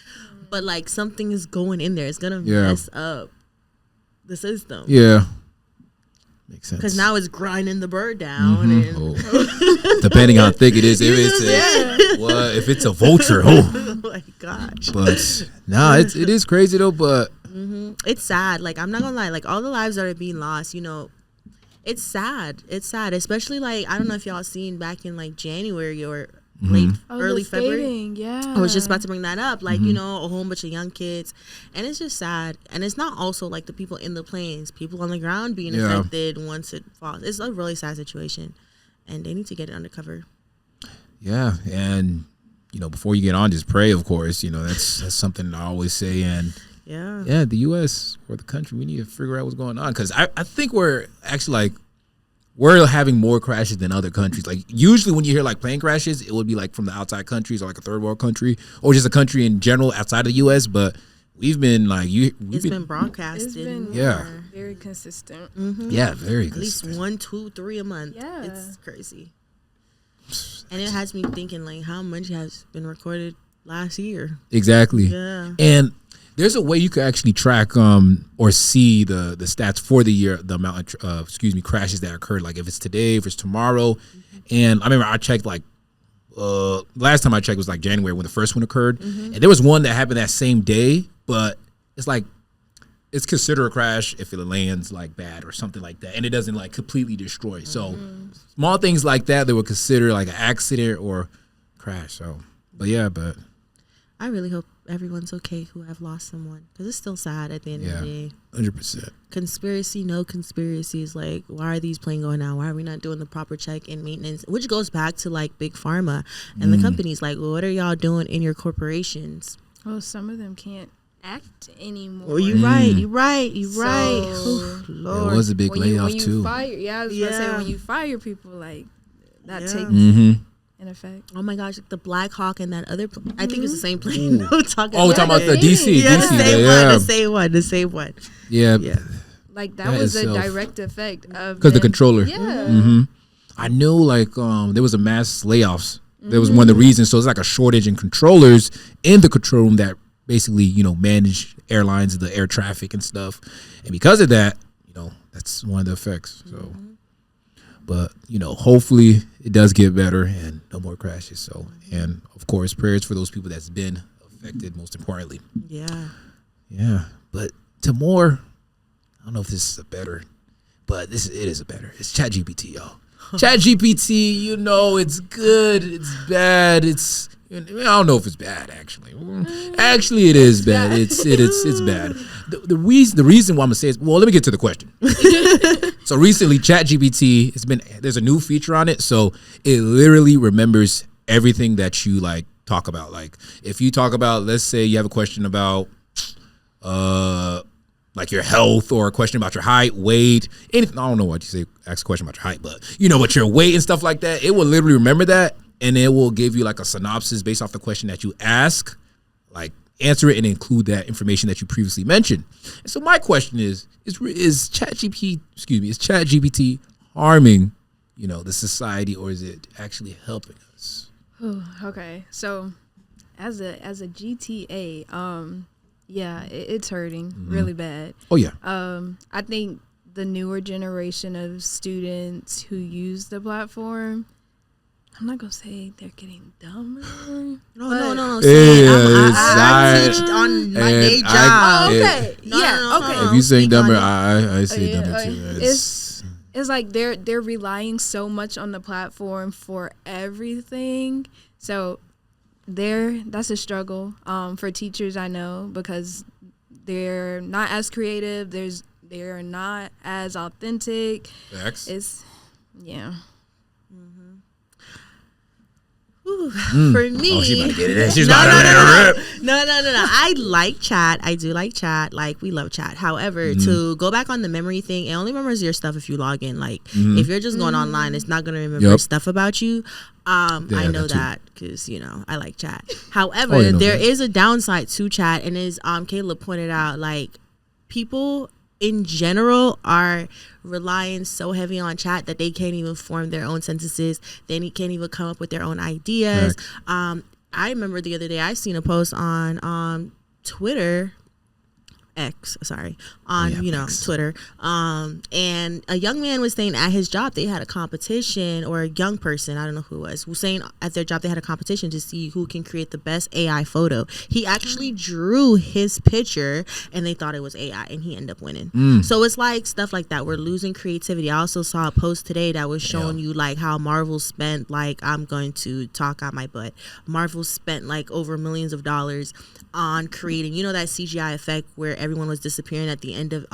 Speaker 2: but like something is going in there. It's gonna mess up the system.
Speaker 1: Yeah. Makes sense.
Speaker 2: Because now it's grinding the bird down. And
Speaker 1: depending how thick it is, if it's a vulture,
Speaker 2: oh my gosh.
Speaker 1: But it is crazy though. But
Speaker 2: it's sad. Like I'm not gonna lie. Like all the lives that are being lost, it's sad. It's sad, especially like I don't know if y'all seen back in like January or early February.
Speaker 3: Yeah,
Speaker 2: I was just about to bring that up. Like a whole bunch of young kids, and it's just sad. And it's not also like the people in the planes, people on the ground being affected once it falls. It's a really sad situation, and they need to get it under cover.
Speaker 1: Yeah, and before you get on, just pray. Of course, that's something I always say. And the U.S. or the country, we need to figure out what's going on because I think we're actually like. We're having more crashes than other countries. Like usually when you hear like plane crashes, it would be like from the outside countries or like a third world country or just a country in general outside of the U.S. But we've been like
Speaker 2: it's been broadcasted.
Speaker 3: It's been very consistent.
Speaker 1: Yeah, very
Speaker 2: at least 1, 2, 3 a month.
Speaker 3: Yeah,
Speaker 2: it's crazy. And it has me thinking like how much has been recorded last year.
Speaker 1: Exactly.
Speaker 2: Yeah.
Speaker 1: And there's a way you could actually track or see the stats for the year, the amount of crashes that occurred. Like if it's today, if it's tomorrow. And I remember I checked like last time I checked was like January when the first one occurred, and there was one that happened that same day, but it's like it's considered a crash if it lands like bad or something like that, and it doesn't like completely destroy. So small things like that they would consider like an accident or crash. So, but
Speaker 2: I really hope everyone's okay who have lost someone, because it's still sad at the end of the day.
Speaker 1: 100%.
Speaker 2: Conspiracy, no conspiracies. Like, why are these planes going out? Why are we not doing the proper check and maintenance? Which goes back to like big pharma and the companies. Like, well, what are y'all doing in your corporations?
Speaker 3: Well, some of them can't act anymore.
Speaker 2: Oh, you're right. You're right. Ooh, Lord.
Speaker 1: It was a big layoff
Speaker 3: when you
Speaker 1: too.
Speaker 3: Fire, I was about to say, when you fire people, like that takes in effect.
Speaker 2: Oh my gosh, the Black Hawk and that other I think it's the same plane.
Speaker 1: We're talking about the DC.
Speaker 2: Yeah,
Speaker 1: DC,
Speaker 2: the same one.
Speaker 1: Yeah.
Speaker 3: Like that was a direct effect of
Speaker 1: because the controller.
Speaker 3: Yeah.
Speaker 1: I knew like there was a mass layoffs. That was one of the reasons. So it's like a shortage in controllers in the control room that basically, manage airlines, the air traffic and stuff. And because of that, that's one of the effects. So, but, hopefully it does get better and no more crashes. So, and of course, prayers for those people that's been affected, most importantly.
Speaker 2: Yeah.
Speaker 1: Yeah. But to more, I don't know if this is a better, but it is a better. It's ChatGPT, y'all. ChatGPT, it's good, it's bad, I don't know if it's bad actually. Actually, it is bad. It's bad. The reason why I'm gonna say is, well, let me get to the question. So recently, ChatGPT there's a new feature on it, so it literally remembers everything that you like talk about. Like if you talk about, let's say you have a question about like your health or a question about your height, weight, anything. I don't know what you say, ask a question about your height, but what your weight and stuff like that, it will literally remember that, and it will give you like a synopsis based off the question that you ask, like answer it and include that information that you previously mentioned. And so my question is ChatGPT harming, the society, or is it actually helping us?
Speaker 3: Okay. So as a GTA, it's hurting really bad.
Speaker 1: Oh yeah.
Speaker 3: I think the newer generation of students who use the platform, I'm not gonna say they're getting dumber.
Speaker 2: No. I teach on my day job.
Speaker 3: Okay.
Speaker 1: If you saying dumber, I say dumber too.
Speaker 3: It's like they're relying so much on the platform for everything. So that's a struggle for teachers, I know, because they're not as creative. They're not as authentic.
Speaker 1: Facts.
Speaker 2: For me,
Speaker 1: she about to get it. She's
Speaker 2: no. I like chat. I do like chat. Like, we love chat. However, to go back on the memory thing, it only remembers your stuff if you log in. Like, if you're just going online, it's not going to remember stuff about you. I know that because, I like chat. However, there is a downside to chat, and as Caleb pointed out, like, people in general are relying so heavy on chat that they can't even form their own sentences. They can't even come up with their own ideas. I remember the other day I seen a post on Twitter, X, sorry, on Twitter, and a young man was saying at his job they had a competition, or a young person, I don't know who it was saying at their job they had a competition to see who can create the best AI photo. He actually drew his picture and they thought it was AI, and he ended up winning. So it's like stuff like that. We're losing creativity. I also saw a post today that was showing you like how Marvel spent, like, I'm going to talk out my butt, Marvel spent like over millions of dollars on creating, that CGI effect where everyone was disappearing at the end of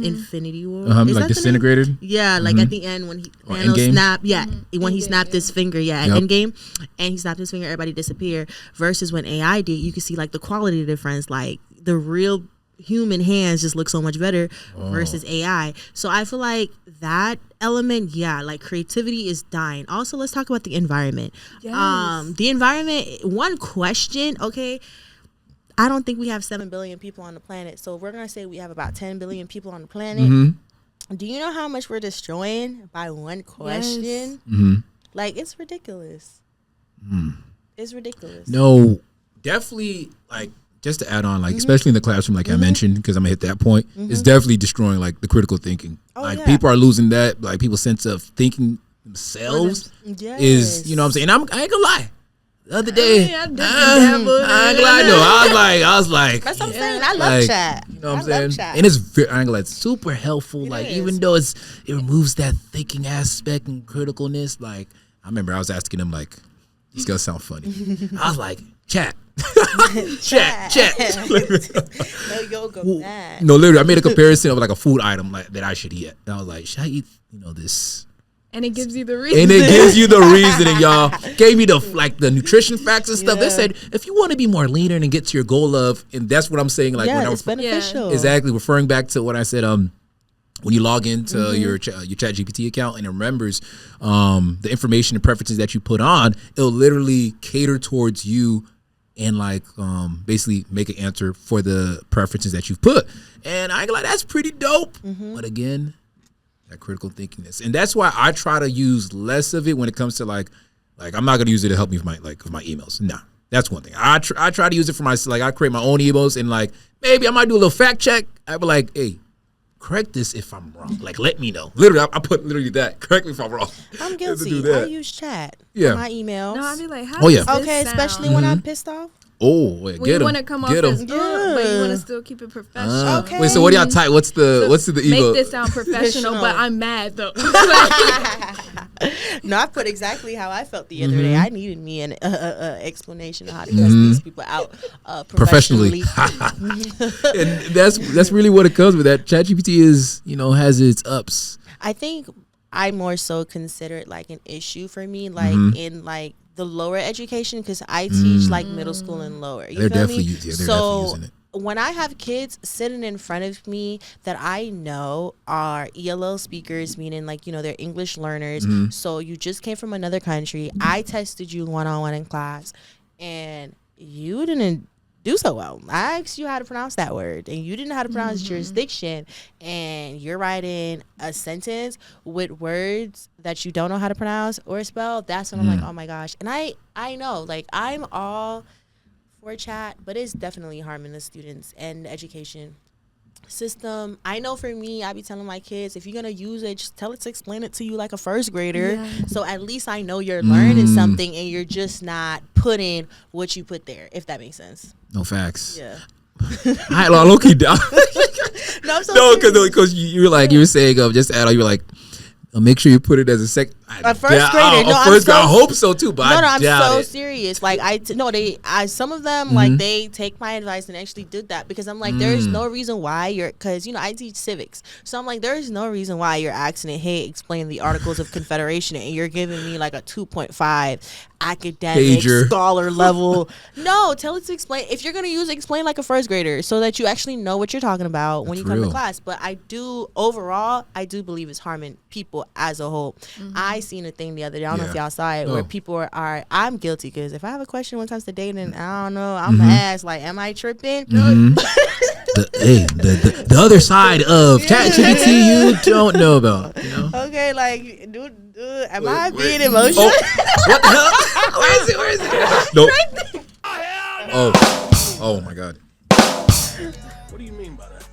Speaker 2: Infinity War.
Speaker 1: Like disintegrated?
Speaker 2: Yeah, like at the end when Thanos snapped. Yeah, when he snapped his finger. Yeah, at Endgame, and he snapped his finger, everybody disappeared. Versus when AI did, you could see like the quality difference. Like the real human hands just look so much better versus AI. So I feel like that element, like creativity is dying. Also, let's talk about the environment. Yes. The environment. One question, okay. I don't think we have 7 billion people on the planet. So we're going to say we have about 10 billion people on the planet. Do you know how much we're destroying by one question?
Speaker 1: Yes.
Speaker 2: Like, it's ridiculous. It's ridiculous.
Speaker 1: No, definitely, like, just to add on, like especially in the classroom, like I mentioned, because I'm gonna hit that point, it's definitely destroying like the critical thinking. Like people are losing that, like people's sense of thinking themselves is, you know what I'm saying? I ain't gonna lie. The other day, I ain't gonna lie, no, I was like,
Speaker 2: that's what I'm saying. I love chat.
Speaker 1: You know what I'm saying? And it's very, I ain't gonna lie, it's super helpful. Like even though it removes that thinking aspect and criticalness. Like I remember I was asking him like, "These guys sound funny." I was like, "Chat, chat."
Speaker 2: No yoga,
Speaker 1: no, literally, I made a comparison of like a food item like that I should eat. And I was like, "Should I eat, this?"
Speaker 3: And it gives you the reason.
Speaker 1: And it gives you the reasoning, y'all. Gave me the nutrition facts and stuff. They said if you want to be more leaner and get to your goal of, and that's what I'm saying. Like when
Speaker 2: it's beneficial.
Speaker 1: Exactly, referring back to what I said. When you log into your ChatGPT account and it remembers the information and preferences that you put on, it'll literally cater towards you and like basically make an answer for the preferences that you've put. And I ain't like that's pretty dope. But again, that critical thinkingness, and that's why I try to use less of it when it comes to like I'm not gonna use it to help me with my emails. Nah, that's one thing. I try to use it for my I create my own emails and like maybe I might do a little fact check. I be like, hey, correct this if I'm wrong. Like let me know. Literally, I put literally that. Correct me if I'm wrong.
Speaker 2: I'm guilty. I use chat. For my emails.
Speaker 3: No, I'd be like, how
Speaker 2: okay, especially when I'm pissed off.
Speaker 1: Oh, wait,
Speaker 3: when you want to come off as good, but you want to still keep it professional.
Speaker 2: Okay.
Speaker 1: Wait, so what do y'all type? What's the email?
Speaker 3: Make this sound professional, but I'm mad though.
Speaker 2: No, I put exactly how I felt the other day. I needed me an explanation of how to cuss these people out professionally.
Speaker 1: And that's really what it comes with. That ChatGPT is, has its ups.
Speaker 2: I think I more so consider it like an issue for me, like in like the lower education, because I teach like middle school and lower. They're definitely using it. When I have kids sitting in front of me that I know are ELL speakers, meaning like, they're English learners. So you just came from another country. I tested you one-on-one in class and you didn't do so well. I asked you how to pronounce that word and you didn't know how to pronounce jurisdiction, and you're writing a sentence with words that you don't know how to pronounce or spell. That's when I'm like, oh my gosh. And I know, like, I'm all for chat, but it's definitely harming the students and the education system. I know for me, I be telling my kids, if you're gonna use it, just tell it to explain it to you like a first grader. So at least I know you're learning something and you're just not putting what you put there, if that makes sense.
Speaker 1: No facts.
Speaker 2: Yeah.
Speaker 1: I low key down.
Speaker 2: No, I'm so
Speaker 1: because you were saying just add on, you were like, make sure you put it as a first grader. I hope so too, but
Speaker 2: I'm so serious. Like some of them like they take my advice and actually did that, because I'm like, there's no reason why because I teach civics, so I'm like, there's no reason why you're asking it, hey, explain the Articles of Confederation, and you're giving me like a 2.5 academic scholar level. No, tell it to explain. If you're gonna use it, explain like a first grader, so that you actually know what you're talking about when you come to class. But I do believe it's harming people as a whole. I seen a thing the other day, I don't know if y'all saw it, where people are I'm guilty, because if I have a question when it comes to dating, I don't know, I'm gonna ask like, am I tripping?
Speaker 1: The other side of ChatGPT you don't know about,
Speaker 2: Okay, like dude, am I being emotional?
Speaker 1: What the hell? Where is it? Nope. Oh my God.
Speaker 4: What do you mean by that?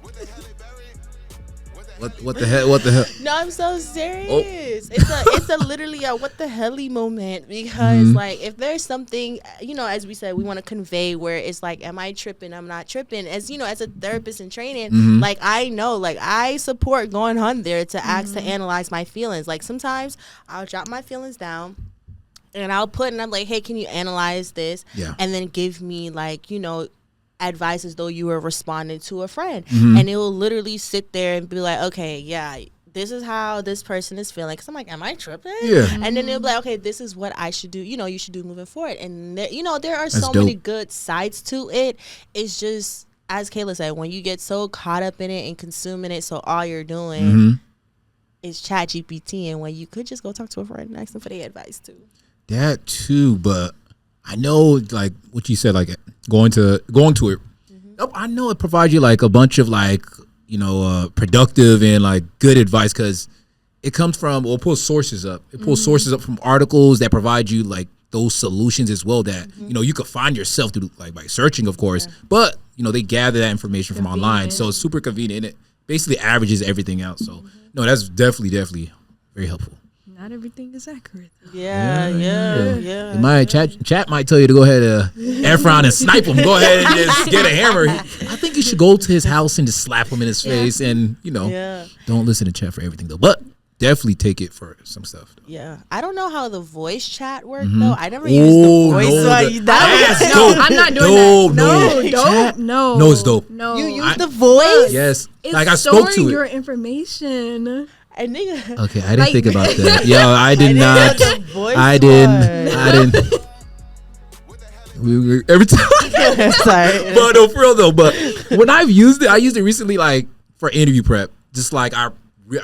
Speaker 1: What the hell?
Speaker 2: No, I'm so serious. It's a literally a what the helly moment, because like if there's something, as we said, we want to convey where it's like, am I tripping? I'm not tripping. As as a therapist in training, like I know, like I support going on there to ask to analyze my feelings. Like sometimes I'll drop my feelings down and I'll put, and I'm like, hey, can you analyze this? Yeah. And then give me like, advice as though you were responding to a friend. And it will literally sit there and be like, okay, yeah, this is how this person is feeling. Because I'm like, am I tripping? Yeah. And then it'll be like, okay, this is what I should do. You should do moving forward. And there are so many good sides to it. It's just, as Kayla said, when you get so caught up in it and consuming it, so all you're doing is ChatGPT, and when you could just go talk to a friend and ask them for their advice too.
Speaker 1: That too, but I know, like what you said, like going to it. I know it provides you like a bunch of like productive and like good advice, because it comes from, or pulls sources up. It pulls sources up from articles that provide you like those solutions as well that you could find yourself through like by searching, of course, but they gather that information from online, so it's super convenient. And it basically averages everything out. So no, that's definitely very helpful.
Speaker 3: Not everything is accurate.
Speaker 2: Yeah.
Speaker 1: My chat might tell you to go ahead Efron and snipe him. Go ahead and just get a hammer. I think you should go to his house and just slap him in his face, and don't listen to chat for everything though. But definitely take it for some stuff. Though.
Speaker 2: Yeah, I don't know how the voice chat worked though. I never used the voice.
Speaker 3: I'm not doing that.
Speaker 1: No, it's dope.
Speaker 3: No,
Speaker 2: you use the voice.
Speaker 1: Yes,
Speaker 3: it's
Speaker 1: like I spoke to it.
Speaker 3: Your information.
Speaker 2: And nigga,
Speaker 1: okay, I didn't think about that. Yo, I did not. I didn't. We were every time.
Speaker 2: Sorry,
Speaker 1: but no, for real though. But when I've used it, I used it recently, like for interview prep. Just like I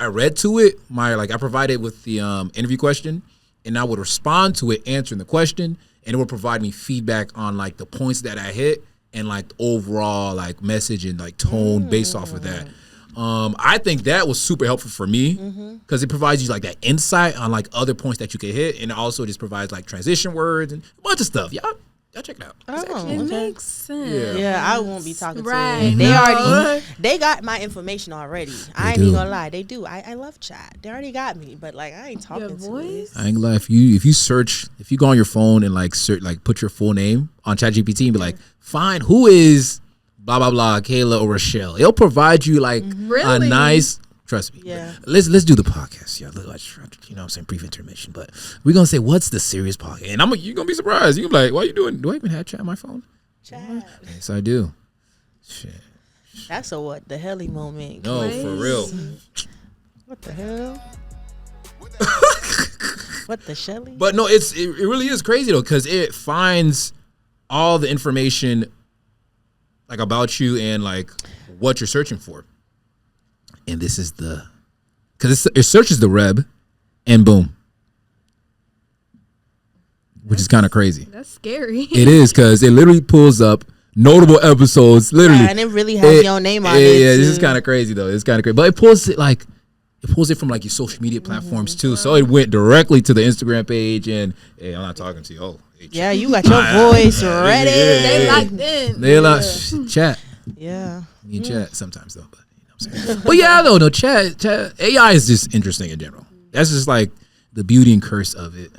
Speaker 1: read to it. I provided with the interview question, and I would respond to it, answering the question, and it would provide me feedback on like the points that I hit and like the overall like message and like tone based off of that. I think that was super helpful for me because it provides you like that insight on like other points that you can hit, and it also just provides like transition words and a bunch of stuff. Y'all check it out.
Speaker 3: It makes sense.
Speaker 2: Yeah, I won't be talking to
Speaker 3: right.
Speaker 2: it. They got my information already. I ain't even gonna lie, they do. I love chat. They already got me, but like I ain't talking to it.
Speaker 1: I ain't gonna lie. If you go on your phone and like search, like put your full name on ChatGPT and be like, find who is blah blah blah, Kayla or Rochelle. It'll provide you like a nice. Trust me.
Speaker 2: Yeah.
Speaker 1: Let's do the podcast. Yeah, I'm saying brief intermission, but we're gonna say what's the serious podcast, and you're gonna be surprised. You're gonna be like, what are you doing? Do I even have chat on my phone?
Speaker 2: Chat.
Speaker 1: Yes, I do. Shit.
Speaker 2: That's a what the helly moment.
Speaker 1: No,
Speaker 2: Crazy.
Speaker 1: for real.
Speaker 2: What the hell? What the Shelly?
Speaker 1: But no, it really is crazy though, because it finds all the information like about you and like what you're searching for. And this is because it searches the web, and boom, which is kind of crazy.
Speaker 3: That's scary.
Speaker 1: It is, because it literally pulls up notable episodes, literally,
Speaker 2: and it really has your name on it.
Speaker 1: Yeah, this is kind of crazy though. It's kind of crazy, but it pulls it from like your social media platforms too. So it went directly to the Instagram page, and hey, I'm not talking to you. Oh, hey,
Speaker 2: yeah, you got your voice ready.
Speaker 3: They locked in.
Speaker 1: They locked chat.
Speaker 2: Yeah,
Speaker 1: me chat sometimes though, but. But yeah, no, chat AI is just interesting in general. That's just like the beauty and curse of it.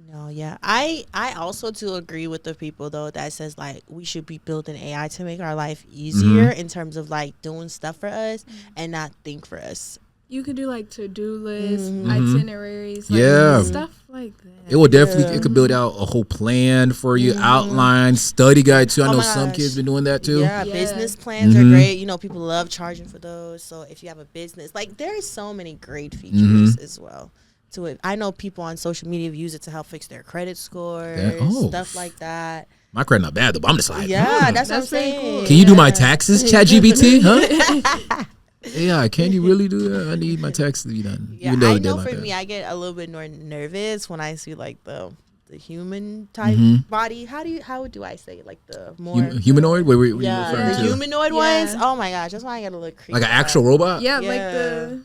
Speaker 2: No, yeah, I also do agree with the people though that says like we should be building AI to make our life easier in terms of like doing stuff for us and not think for us.
Speaker 3: You could do like to-do lists, itineraries,
Speaker 1: like,
Speaker 3: stuff like that.
Speaker 1: It will definitely, it could build out a whole plan for you, outline, study guide too. I know some kids been doing that too.
Speaker 2: Yeah, business plans are great. You know, people love charging for those. So if you have a business, like there are so many great features as well to it. I know people on social media have used it to help fix their credit scores, stuff like that.
Speaker 1: My credit not bad though, but I'm just like,
Speaker 2: that's what I'm saying.
Speaker 3: Cool.
Speaker 1: Can you do my taxes, ChatGPT? Huh? Yeah, can you really do that? I need my taxes to be done.
Speaker 2: Yeah, I know for me, I get a little bit more nervous when I see like the human type body. How do I say it? Like the more
Speaker 1: humanoid? What are you referring to?
Speaker 2: The humanoid ones. Oh my gosh, that's why I get a little creepy.
Speaker 1: Like an actual robot?
Speaker 3: Yeah, like the.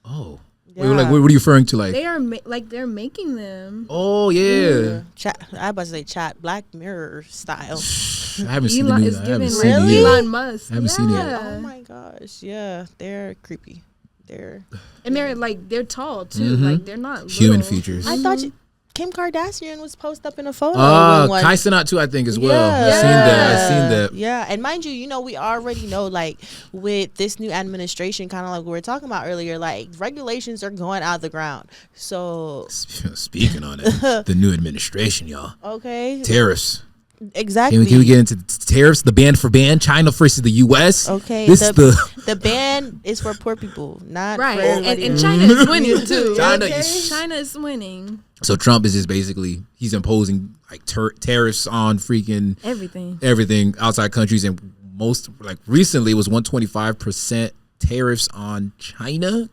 Speaker 1: Oh. Yeah. Wait, like what are you referring to? Like
Speaker 3: they are they're making them.
Speaker 1: Oh yeah.
Speaker 2: Chat. I about to say chat Black Mirror style.
Speaker 1: I haven't seen
Speaker 3: Elon
Speaker 1: it.
Speaker 3: is giving
Speaker 2: really?
Speaker 3: Elon Musk.
Speaker 1: I haven't seen it.
Speaker 2: Oh my gosh, yeah, they're creepy. They're
Speaker 3: tall too. Like they're not
Speaker 1: human
Speaker 3: little.
Speaker 1: features.
Speaker 2: I thought Kim Kardashian was posted up in a photo.
Speaker 1: Kai Cenat too, I think as well. I've seen that.
Speaker 2: Yeah, and mind you, we already know like with this new administration, kind of like we were talking about earlier, like regulations are going out of the ground. So
Speaker 1: speaking on it, the new administration, y'all.
Speaker 2: Okay.
Speaker 1: Tariffs.
Speaker 2: Exactly.
Speaker 1: Can we get into tariffs? The ban for China versus the U.S.
Speaker 2: Okay. The ban is for poor people, not
Speaker 3: right.
Speaker 2: For everybody.
Speaker 3: And China is winning too.
Speaker 1: China
Speaker 3: is winning.
Speaker 1: So Trump is just basically he's imposing like tariffs on freaking everything outside countries, and most like recently it was 125% tariffs on China.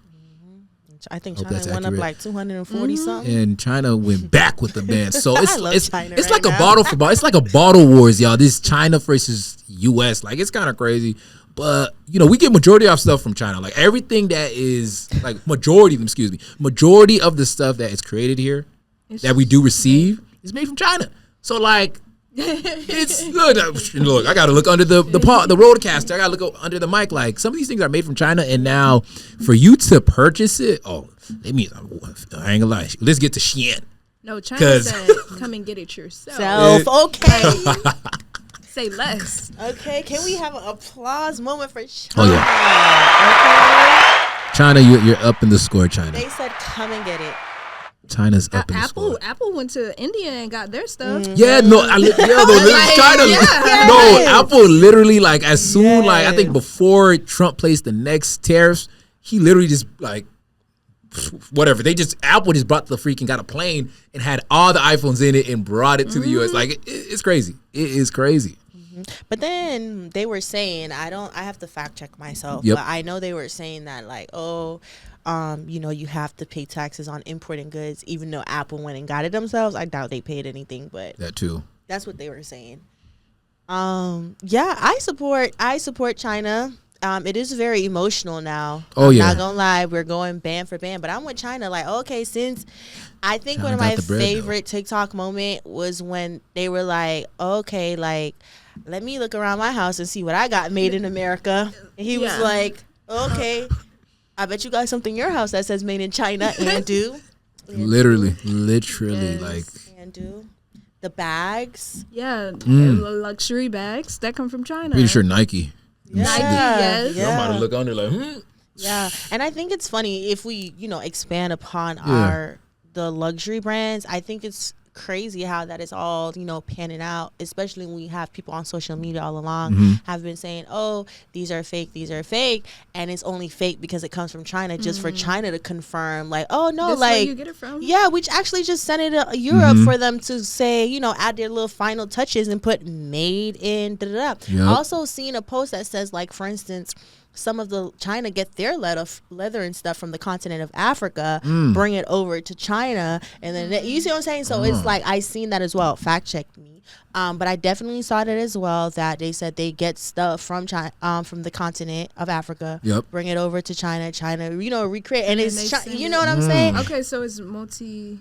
Speaker 2: I think China went up like 240 something,
Speaker 1: and China went back with the ban. So it's like
Speaker 2: now.
Speaker 1: a bottle for bottle. It's like a bottle wars, y'all. This China versus U.S. Like it's kind of crazy, but we get majority of stuff from China. Like everything that is like majority of the stuff that is created here that we do receive is made from China. So like, it's look. I gotta look under the roadcaster. I gotta look under the mic. Like some of these things are made from China, and now for you to purchase it, they mean I ain't gonna lie. Let's get to Shein.
Speaker 3: No, China said, "Come and get it yourself."
Speaker 2: Okay.
Speaker 3: Say less.
Speaker 2: Okay. Can we have an applause moment for China?
Speaker 1: Oh yeah. China, you're up in the score. China.
Speaker 2: They said, "Come and get it."
Speaker 1: China's up in the score.
Speaker 3: Apple went to India and got their stuff.
Speaker 1: Yeah, no, China.
Speaker 2: Yeah.
Speaker 1: No, Apple literally like as soon like I think before Trump placed the next tariffs, he literally just like whatever. Apple just brought the freaking got a plane and had all the iPhones in it and brought it to the US. Like it's crazy. It is crazy.
Speaker 2: But then they were saying, I have to fact check myself,
Speaker 1: Yep.
Speaker 2: but I know they were saying that like, you have to pay taxes on importing goods, even though Apple went and got it themselves. I doubt they paid anything, but
Speaker 1: That too.
Speaker 2: that's what they were saying. Yeah, I support China. It is very emotional now. I'm not gonna lie, we're going band for band, but I'm with China. Like, okay, since I think
Speaker 1: China
Speaker 2: one of
Speaker 1: got
Speaker 2: my
Speaker 1: the bread,
Speaker 2: favorite TikTok moment was when they were like, okay, like, let me look around my house and see what I got made in America. And he was like, okay, I bet you got something in your house that says made in China and do.
Speaker 1: Literally,
Speaker 3: Yes.
Speaker 1: like
Speaker 2: And do. The bags.
Speaker 3: Yeah, luxury bags that come from China.
Speaker 1: pretty sure Nike.
Speaker 2: Yeah.
Speaker 3: yes.
Speaker 2: Yeah.
Speaker 1: I'm about to look under like,
Speaker 2: Yeah, and I think it's funny if we, expand upon the luxury brands. I think it's crazy how that is all, panning out, especially when we have people on social media all along have been saying, oh, these are fake, and it's only fake because it comes from China, just for China to confirm, like, oh no,
Speaker 3: This
Speaker 2: like,
Speaker 3: where you get it from?
Speaker 2: yeah, we actually just sent it to Europe for them to say, add their little final touches and put made in da-da-da.
Speaker 1: Yep.
Speaker 2: Also seen a post that says, like, for instance, some of the China get their leather and stuff from the continent of Africa, bring it over to China, and then you see what I'm saying? So it's like I seen that as well. Fact check me, but I definitely saw that as well. That they said they get stuff from China, from the continent of Africa, bring it over to China. China, recreate, and it's you know what I'm saying?
Speaker 3: Okay, so it's multi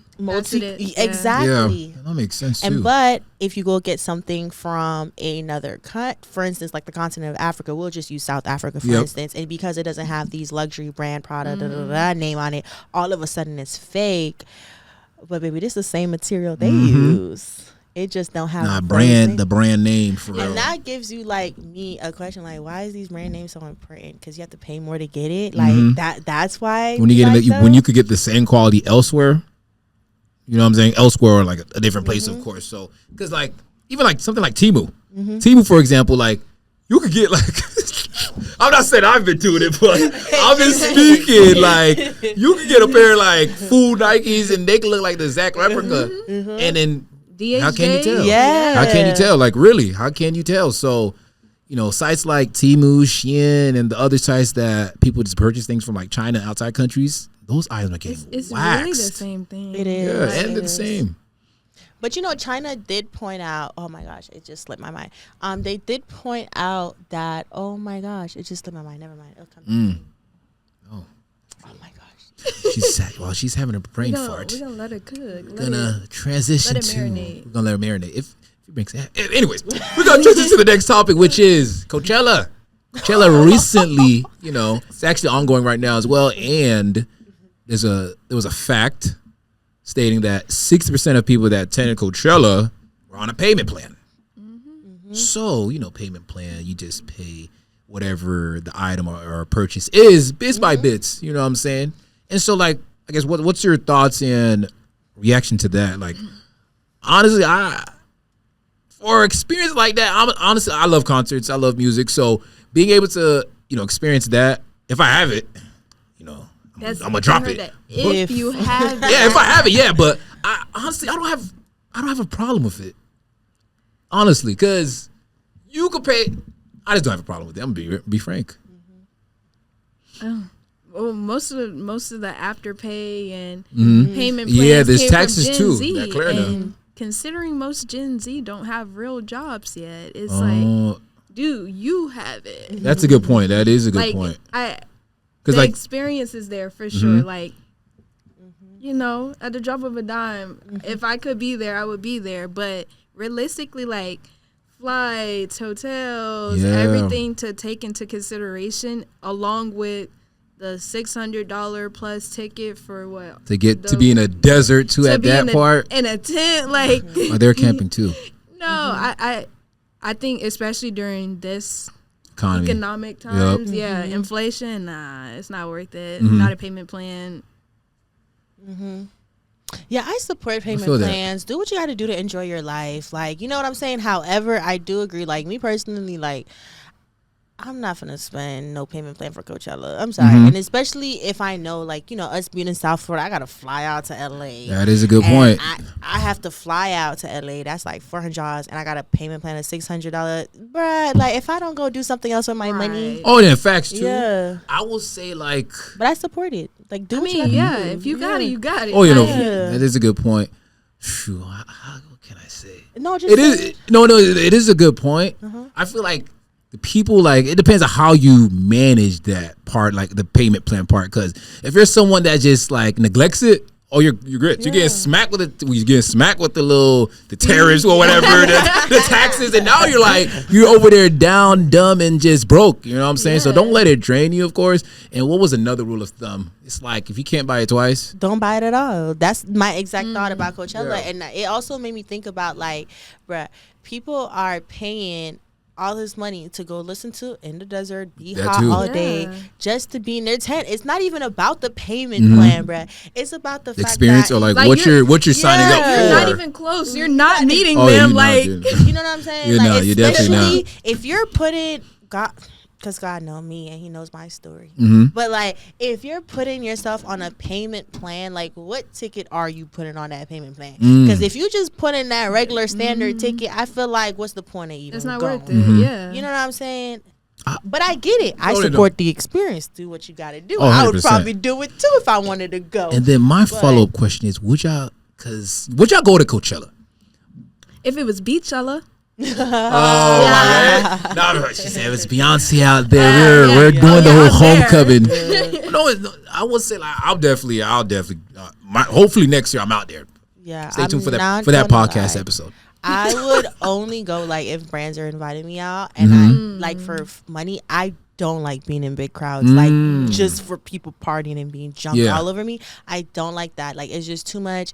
Speaker 2: exactly.
Speaker 1: yeah, that makes sense too.
Speaker 2: And but if you go get something from another for instance, like the continent of Africa, we'll just use South Africa for instance, and because it doesn't have these luxury brand product name on it, all of a sudden it's fake. But baby, this is the same material they use. It just don't have
Speaker 1: the brand name for real.
Speaker 2: And that gives you like me a question, like, why is these brand names so important? Because you have to pay more to get it. Like that's why
Speaker 1: when you could get the same quality elsewhere. You know what I'm saying? Elsewhere or like a different place, of course. So, because like, even like something like Temu. Temu, for example, like, you could get like, I'm not saying I've been doing it, but I've been speaking. Like, you could get a pair of like full Nikes and they can look like the exact replica. And then,
Speaker 3: DHJ?
Speaker 1: how can you tell?
Speaker 2: Yeah.
Speaker 1: How can you tell? Like, really, how can you tell? So, sites like Temu, Shein, and the other sites that people just purchase things from like China, outside countries, those items are getting
Speaker 3: It's
Speaker 1: waxed.
Speaker 3: really the same thing.
Speaker 2: it is.
Speaker 1: Yeah, and they're the same.
Speaker 2: But China did point out, oh my gosh, it just slipped my mind. They did point out that, oh my gosh, it just slipped my mind. Never mind. It'll come to me.
Speaker 1: Oh.
Speaker 2: Oh my gosh.
Speaker 1: She's having a brain fart.
Speaker 3: We're gonna let it cook.
Speaker 1: We're gonna transition
Speaker 3: let it
Speaker 1: to.
Speaker 3: marinate.
Speaker 1: We're gonna let it marinate. If it makes it. Anyways, we're gonna transition to the next topic, which is Coachella. Coachella recently, it's actually ongoing right now as well, and there was a fact stating that 60% of people that attended Coachella were on a payment plan. So, payment plan, you just pay whatever the item or purchase is, bits by bits, you know what I'm saying? And so, like, I guess, what's your thoughts and reaction to that? Like, honestly, for experience like that, I love concerts, I love music, so being able to, experience that, if I have it, I'm gonna drop it.
Speaker 3: If you have it.
Speaker 1: Yeah, if I have it, yeah. But honestly, I don't have a problem with it. Honestly, because you could pay. I just don't have a problem with it. I'm gonna be frank.
Speaker 3: Well, most of the afterpay and payment plans
Speaker 1: there's
Speaker 3: came
Speaker 1: taxes
Speaker 3: from Gen
Speaker 1: too.
Speaker 3: Z,
Speaker 1: That clear
Speaker 3: and considering most Gen Z don't have real jobs yet, it's like, do you have it?
Speaker 1: That's a good point. That is a good point.
Speaker 3: The
Speaker 1: Because
Speaker 3: experience is there for sure. Like, you know, at the drop of a dime, if I could be there, I would be there. But realistically, like flights, hotels, everything to take into consideration, along with the $600 plus ticket for what
Speaker 1: to get to be in a desert too at that part
Speaker 3: in a tent, like
Speaker 1: oh, they're camping too.
Speaker 3: No, I think especially during this economic
Speaker 1: Yep.
Speaker 3: times, inflation, it's not worth it. Not a payment plan.
Speaker 2: Yeah, I support payment plans. Do what you got to do to enjoy your life. Like, you know what I'm saying? However, I do agree. Like, me personally, like, I'm not gonna spend no payment plan for Coachella. I'm sorry. And especially if I know, like, you know, us being in South Florida, I gotta fly out to LA.
Speaker 1: That is a good point.
Speaker 2: I have to fly out to LA. That's like $400, and I got a payment plan of $600. Bruh, like, if I don't go do something else with my money.
Speaker 1: Oh, yeah, facts too.
Speaker 2: Yeah.
Speaker 1: I will say, like,
Speaker 2: but I support it. Like, do what you gotta do.
Speaker 3: If you got it, you got it.
Speaker 1: Oh, you know, that is a good point. Phew, what can I say?
Speaker 2: No, just
Speaker 1: it is a good point. I feel like the people, like, it depends on how you manage that part, like the payment plan part. Because if you're someone that just like neglects it, oh, you're great. You're getting smacked with it. You're getting smacked with the tariffs or whatever, the taxes, and now you're over there down, dumb, and just broke. You know what I'm saying? So don't let it drain you, of course. And what was another rule of thumb? It's like if you can't buy it twice,
Speaker 2: don't buy it at all. That's my exact thought about Coachella, and it also made me think about, like, bruh, people are paying all this money to go listen to in the desert, be hot all day, just to be in their tent. It's not even about the payment plan, bruh. It's about the fact
Speaker 1: experience,
Speaker 2: that,
Speaker 1: or like what you're signing up for.
Speaker 3: You're not even close. You're not meeting them.
Speaker 1: You're
Speaker 3: like,
Speaker 1: you
Speaker 2: know what I'm saying?
Speaker 1: You're
Speaker 2: like,
Speaker 1: not. You're definitely not.
Speaker 2: If you're putting God, because God knows me and He knows my story. But like, if you're putting yourself on a payment plan, like, what ticket are you putting on that payment plan? Because if you just put in that regular standard ticket, I feel like, what's the point of even
Speaker 3: it's not
Speaker 2: going?
Speaker 3: worth it. Yeah,
Speaker 2: you know what I'm saying. But I get it. I support the experience. Do what you got to do.
Speaker 1: Oh,
Speaker 2: I would probably do it too if I wanted to go.
Speaker 1: And then my follow up question is: would y'all go to Coachella?
Speaker 3: If it was Beachella.
Speaker 1: My God. No, she said it was Beyonce out there. We're doing the whole homecoming. No, I would say, like, I'll definitely. Hopefully next year I'm out there.
Speaker 2: Yeah,
Speaker 1: stay tuned for that podcast episode.
Speaker 2: I would only go, like, if brands are inviting me out, and I like, for money. I don't like being in big crowds, like, just for people partying and being jumped all over me. I don't like that. Like, it's just too much.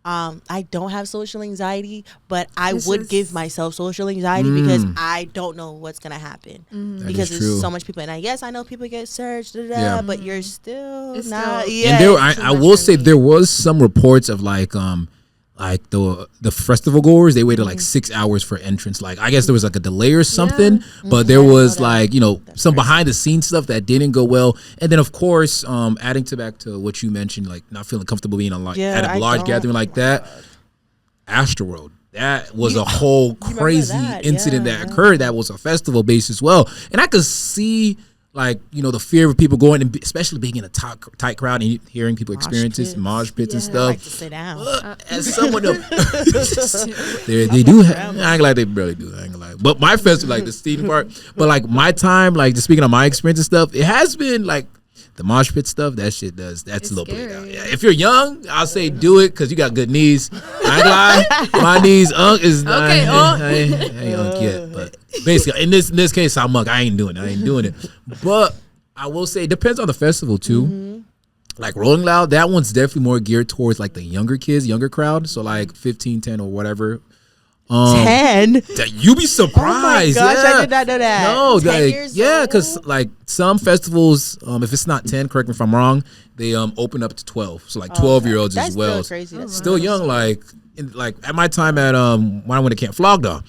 Speaker 2: I don't have social anxiety, but I would give myself social anxiety because I don't know what's gonna happen because there's so much people. And I know people get searched, but you're still not.
Speaker 1: And I will say there was some reports of like the festival goers, they waited like 6 hours for entrance. Like, I guess there was like a delay or something, but there was like, you know, some behind the scenes stuff that didn't go well. And then, of course, adding back to what you mentioned, like not feeling comfortable being at a large gathering like that. Astroworld, that was a whole crazy incident that occurred. That was a festival base as well. And I could see, like, you know, the fear of people going, and especially being in a tight crowd and hearing people experiences, mosh pits and stuff.
Speaker 2: I like to sit down.
Speaker 1: As someone of, they do have, I ain't gonna lie, they barely do. I ain't gonna lie. But my festival, like the steam part, but like my time, like just speaking of my experience and stuff, it has been like the mosh pit stuff. That's a little bit out. Yeah. If you're young, I'll say do it because you got good knees. I ain't gonna lie, my knees is not. Okay, I ain't unk yet, but basically in this case, I'm unk. I ain't doing it. But I will say it depends on the festival too. Like Rolling Loud, that one's definitely more geared towards like the younger crowd. So like 15, 10 or whatever.
Speaker 2: 10?
Speaker 1: You be surprised.
Speaker 2: Oh my gosh, I did not know that.
Speaker 1: No,
Speaker 2: 10
Speaker 1: like,
Speaker 2: years
Speaker 1: old? Because like some festivals, if it's not 10, correct me if I'm wrong, they open up to 12. So like 12-year-olds as well.
Speaker 2: That's crazy. That's
Speaker 1: still young. Like at my time at when I went to Camp Flog Dog,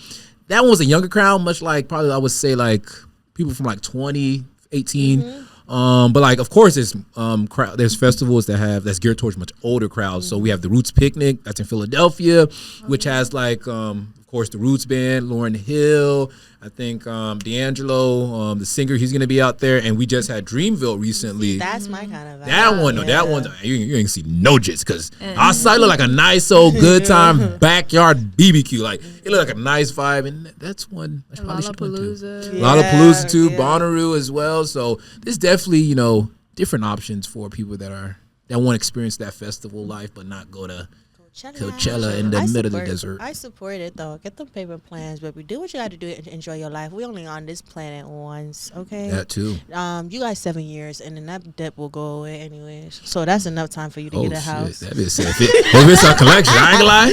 Speaker 1: that one was a younger crowd, much like probably I would say like people from like 20, 18. But like, of course, there's festivals that's geared towards much older crowds. So we have the Roots Picnic that's in Philadelphia, which has like, of course, the Roots Band, Lauryn Hill. I think D'Angelo, the singer, he's gonna be out there. And we just had Dreamville recently.
Speaker 2: That's my kind of vibe.
Speaker 1: That one, you ain't see no jits because outside look like a nice old good time backyard BBQ. Like it looked like a nice vibe, and that's one.
Speaker 3: Lollapalooza.
Speaker 1: Lollapalooza too, Bonnaroo as well. So there's definitely, you know, different options for people that are that want to experience that festival life, but not go to Coachella in the middle of the desert.
Speaker 2: I support it though. Get them payment plans, baby. Do what you got to do and enjoy your life. We only on this planet once, okay?
Speaker 1: That too.
Speaker 2: You got 7 years, and then that debt will go away anyways. So that's enough time for you to get a house.
Speaker 1: That is if it's a collection, I ain't gonna lie.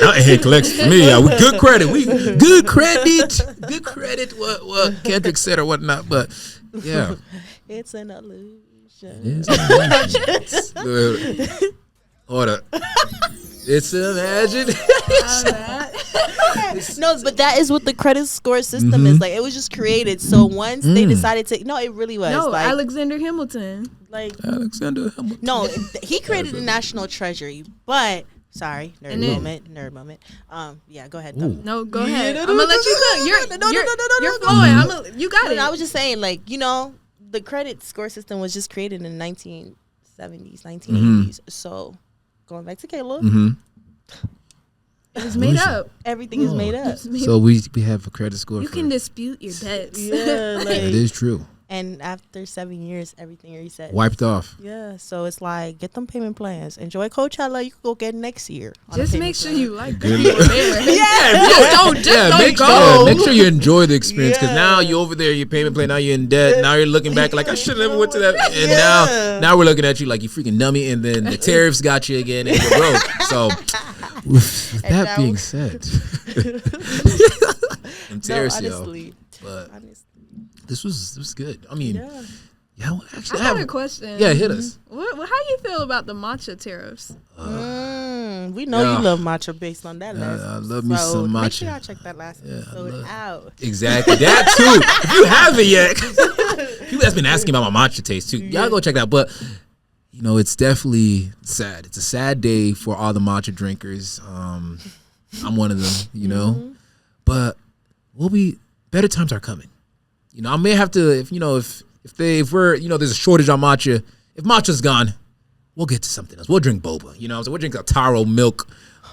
Speaker 1: Nothing here collects for me. We good credit. Good credit. What Kendrick said or whatnot. But yeah,
Speaker 2: it's an illusion.
Speaker 1: Order. It's an imagination.
Speaker 2: No, but that is what the credit score system is. Like, it was just created. So once they decided to, no, it really was.
Speaker 3: No,
Speaker 2: like,
Speaker 3: Alexander Hamilton.
Speaker 1: Alexander Hamilton.
Speaker 2: No, he created the National Treasury. But sorry, nerd moment. Yeah, go ahead.
Speaker 3: No, go ahead. I'm gonna let you go. You're flowing. You got it.
Speaker 2: I was just saying, like, the credit score system was just created in the 1970s, 1980s. So. Going back to Kayla,
Speaker 3: it was made up.
Speaker 2: Everything is made up.
Speaker 1: So we have a credit score.
Speaker 3: You can dispute your debts.
Speaker 2: Yeah, like,
Speaker 1: it is true.
Speaker 2: And after 7 years, everything reset.
Speaker 1: Wiped off.
Speaker 2: Yeah, so it's like, get them payment plans. Enjoy Coachella. You can go get it next year.
Speaker 3: Just make sure you like
Speaker 1: Good.
Speaker 3: Don't go.
Speaker 1: Make sure you enjoy the experience, because now you're over there, your payment plan. Now you're in debt. Now you're looking back like, I should have never went to that. And now we're looking at you like you freaking dummy. And then the tariffs got you again, and you're broke. So with that being said,
Speaker 2: honestly,
Speaker 1: this was good. I mean, actually,
Speaker 3: I have a question.
Speaker 1: Yeah, hit us.
Speaker 3: How you feel about the matcha tariffs?
Speaker 2: We know you love matcha based on that last.
Speaker 1: I love me some matcha.
Speaker 2: Make sure y'all check that last episode out.
Speaker 1: Exactly, that too. If you haven't yet, people that's been asking about my matcha taste too. Y'all go check that out. But it's definitely sad. It's a sad day for all the matcha drinkers. I'm one of them. But better times are coming. I may have to, if we're, there's a shortage on matcha. If matcha's gone, we'll get to something else. We'll drink boba. So we'll drink a taro milk,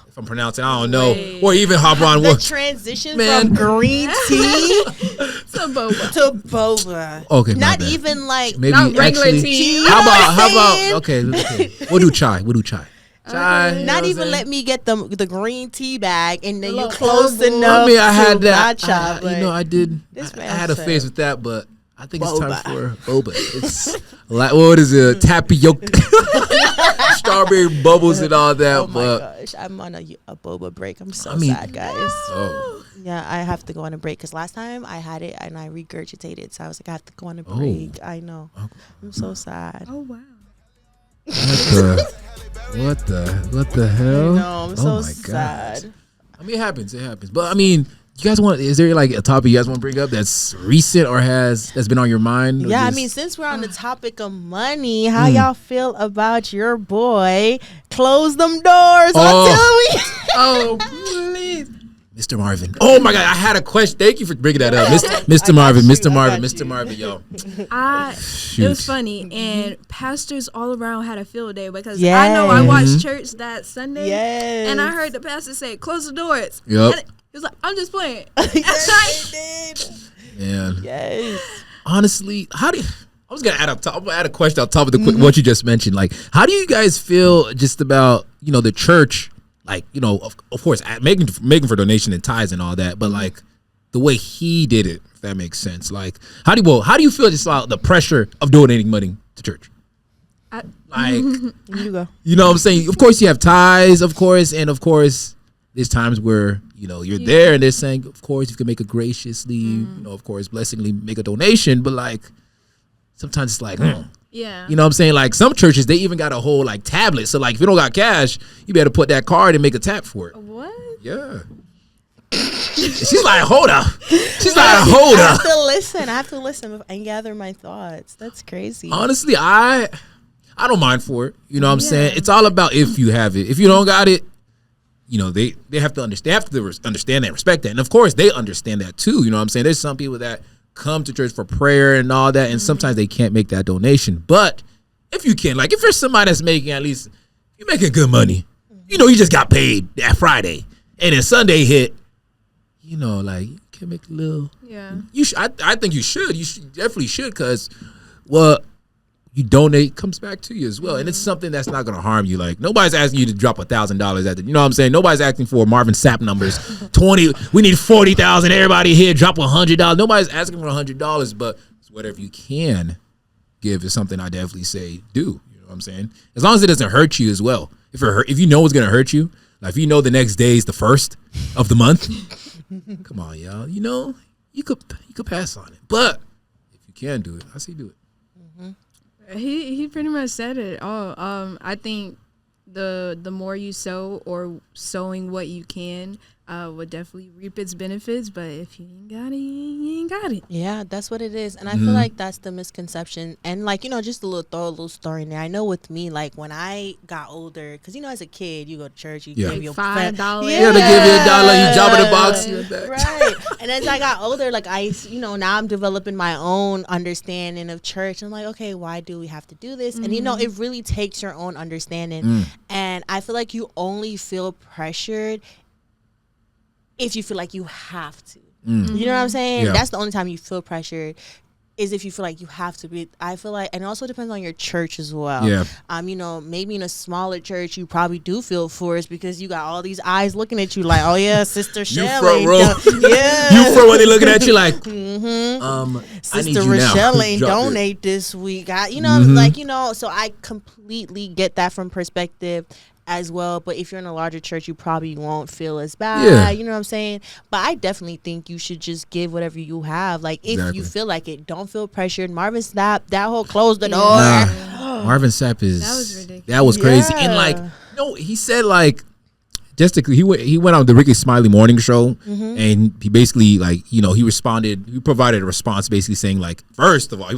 Speaker 1: if I'm pronouncing, I don't know, or even hop on.
Speaker 2: The transition from green tea
Speaker 3: to boba.
Speaker 1: Okay,
Speaker 2: not even like
Speaker 1: maybe
Speaker 3: not regular tea.
Speaker 1: How about okay? We'll do chai. Chai.
Speaker 2: Not even let me get the green tea bag, and then you close enough.
Speaker 1: I mean, I had that.
Speaker 2: Matcha,
Speaker 1: I did. I had a phase with that, but I think it's time for boba. It's like, what is it? Tapioca, strawberry bubbles, and all that.
Speaker 2: Oh my gosh, I'm on a boba break. I'm sad, guys.
Speaker 1: Oh.
Speaker 2: Yeah, I have to go on a break because last time I had it and I regurgitated, so I was like, I have to go on a break. I know. I'm so sad.
Speaker 3: Oh wow.
Speaker 1: What the hell?
Speaker 2: No, I'm so sad.
Speaker 1: God. I mean, it happens. But I mean, you guys is there like a topic you guys want to bring up that's recent or that's been on your mind?
Speaker 2: Yeah, I mean, since we're on the topic of money, how y'all feel about your boy? Close them doors until we.
Speaker 3: Oh, please.
Speaker 1: Mr. Marvin. Oh my God, I had a question. Thank you for bringing that up, Mr. Marvin, yo.
Speaker 3: It was funny, and pastors all around had a field day because I know I watched church that Sunday, and I heard the pastor say, "Close the doors."
Speaker 1: Yep.
Speaker 3: And he was like, "I'm just playing."
Speaker 1: Yeah.
Speaker 2: Yes.
Speaker 1: Honestly, I was gonna add a question on top of what you just mentioned. Like, how do you guys feel just about the church? Like, of course, making for donation and tithes and all that, but like the way he did it, if that makes sense. Like, how do you feel just about the pressure of donating money to church?
Speaker 2: You go.
Speaker 1: You know what I'm saying? Of course, you have tithes, of course, and of course, there's times where you're there and they're saying, of course, you can make a graciously, of course, blessingly make a donation, but like sometimes it's like,
Speaker 3: Yeah.
Speaker 1: You know what I'm saying? Like some churches, they even got a whole like tablet. So like if you don't got cash, you better put that card and make a tap for it.
Speaker 3: What?
Speaker 1: Yeah. She's like, hold up.
Speaker 2: I have to listen and gather my thoughts. That's crazy.
Speaker 1: Honestly, I don't mind for it. You know what I'm saying? It's all about if you have it. If you don't got it, they have to understand. They have to understand that and respect that. And of course, they understand that too. You know what I'm saying? There's some people that come to church for prayer and all that, and sometimes they can't make that donation. But if you can, like if you're somebody that's making at least, you're making good money, you just got paid that Friday, and then Sunday hit, like you can make a little.
Speaker 3: Yeah.
Speaker 1: You should. I think you should. You definitely should, because, you donate, comes back to you as well. And it's something that's not going to harm you. Like, nobody's asking you to drop $1,000 at the, you know what I'm saying? Nobody's asking for Marvin Sapp numbers. 20, we need 40,000. Everybody here, drop $100. Nobody's asking for $100, but whatever you can give is something I definitely say do. You know what I'm saying? As long as it doesn't hurt you as well. If you know it's going to hurt you, like if you know the next day is the 1st of the month, come on, y'all. You know, you could pass on it. But if you can do it, I say do it.
Speaker 3: He pretty much said it all. I think the more you sow or sowing what you can would definitely reap its benefits. But if you ain't got it, you ain't got it.
Speaker 2: Yeah, that's what it is. And I feel like that's the misconception. And like, you know, just throw a little story in there. I know with me, like when I got older, because you know, as a kid, you go to church, you give your
Speaker 3: $5.
Speaker 1: Yeah, they give you $1, you drop in the box, in the back.
Speaker 2: Right. And as I got older, like now I'm developing my own understanding of church. I'm like, okay, why do we have to do this? And you know, it really takes your own understanding. And I feel like you only feel pressured if you feel like you have to. You know what I'm saying?
Speaker 1: Yeah.
Speaker 2: That's the only time you feel pressured, is if you feel like you have to be. I feel like, and it also depends on your church as well.
Speaker 1: Yeah.
Speaker 2: You know, maybe in a smaller church, you probably do feel forced because you got all these eyes looking at you like, oh yeah, Sister Shelley.
Speaker 1: front row.
Speaker 2: Yeah.
Speaker 1: You front when they looking at you like, I need
Speaker 2: Sister
Speaker 1: you
Speaker 2: Rochelle
Speaker 1: now.
Speaker 2: ain't
Speaker 1: Drop it.
Speaker 2: donate this week. Like, you know, so I completely get that from perspective as well. But if you're in a larger church, you probably won't feel as bad.
Speaker 1: Yeah.
Speaker 2: You know what I'm saying? But I definitely think you should just give whatever you have. Like, if
Speaker 1: Exactly.
Speaker 2: you feel like it, don't feel pressured. Marvin Sapp, that whole close the door.
Speaker 1: Marvin Sapp is
Speaker 3: That was ridiculous.
Speaker 1: That was crazy. And like, he said like, he went on the Ricky Smiley morning show, and he basically like, you know, he provided a response basically saying like, first of all,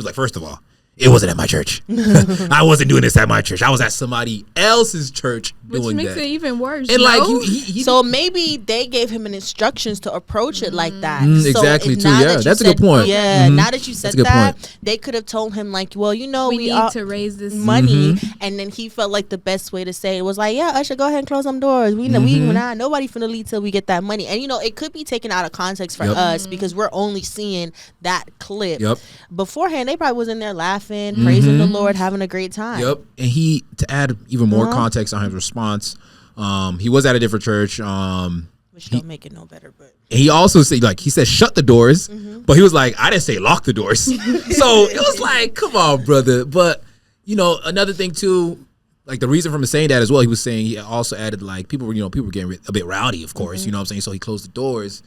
Speaker 1: it wasn't at my church. I wasn't doing this at my church. I was at somebody else's church
Speaker 3: Which
Speaker 1: doing
Speaker 3: makes
Speaker 1: that.
Speaker 3: it even worse.
Speaker 1: And like,
Speaker 3: no?
Speaker 1: he
Speaker 2: So maybe they gave him an instructions to approach it like that.
Speaker 1: exactly,
Speaker 2: So
Speaker 1: too.
Speaker 2: now
Speaker 1: Yeah,
Speaker 2: that you
Speaker 1: that's a good point.
Speaker 2: Yeah, now that you said
Speaker 1: a good
Speaker 2: that,
Speaker 1: point.
Speaker 2: they could have told him like, well, you know,
Speaker 3: we
Speaker 2: we
Speaker 3: need to raise this
Speaker 2: money, and then he felt like the best way to say it was like, yeah, Usher, go ahead and close them doors. We nobody finna leave till we get that money. And you know, it could be taken out of context for us because we're only seeing that clip. Beforehand, they probably was in there laughing, praising the Lord, having a great time.
Speaker 1: And to add even more context on his response, he was at a different church.
Speaker 2: Which don't make it no better, but
Speaker 1: He also said, like, he said shut the doors, but he was like, I didn't say lock the doors. So it was like, come on, brother. But, you know, another thing too, like the reason for him saying that as well, he was saying, he also added like people were getting a bit rowdy, of course, you know what I'm saying? So he closed the doors.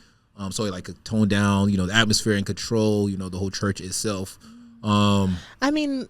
Speaker 1: So he like could tone down, you know, the atmosphere and control, you know, the whole church itself.
Speaker 2: I mean,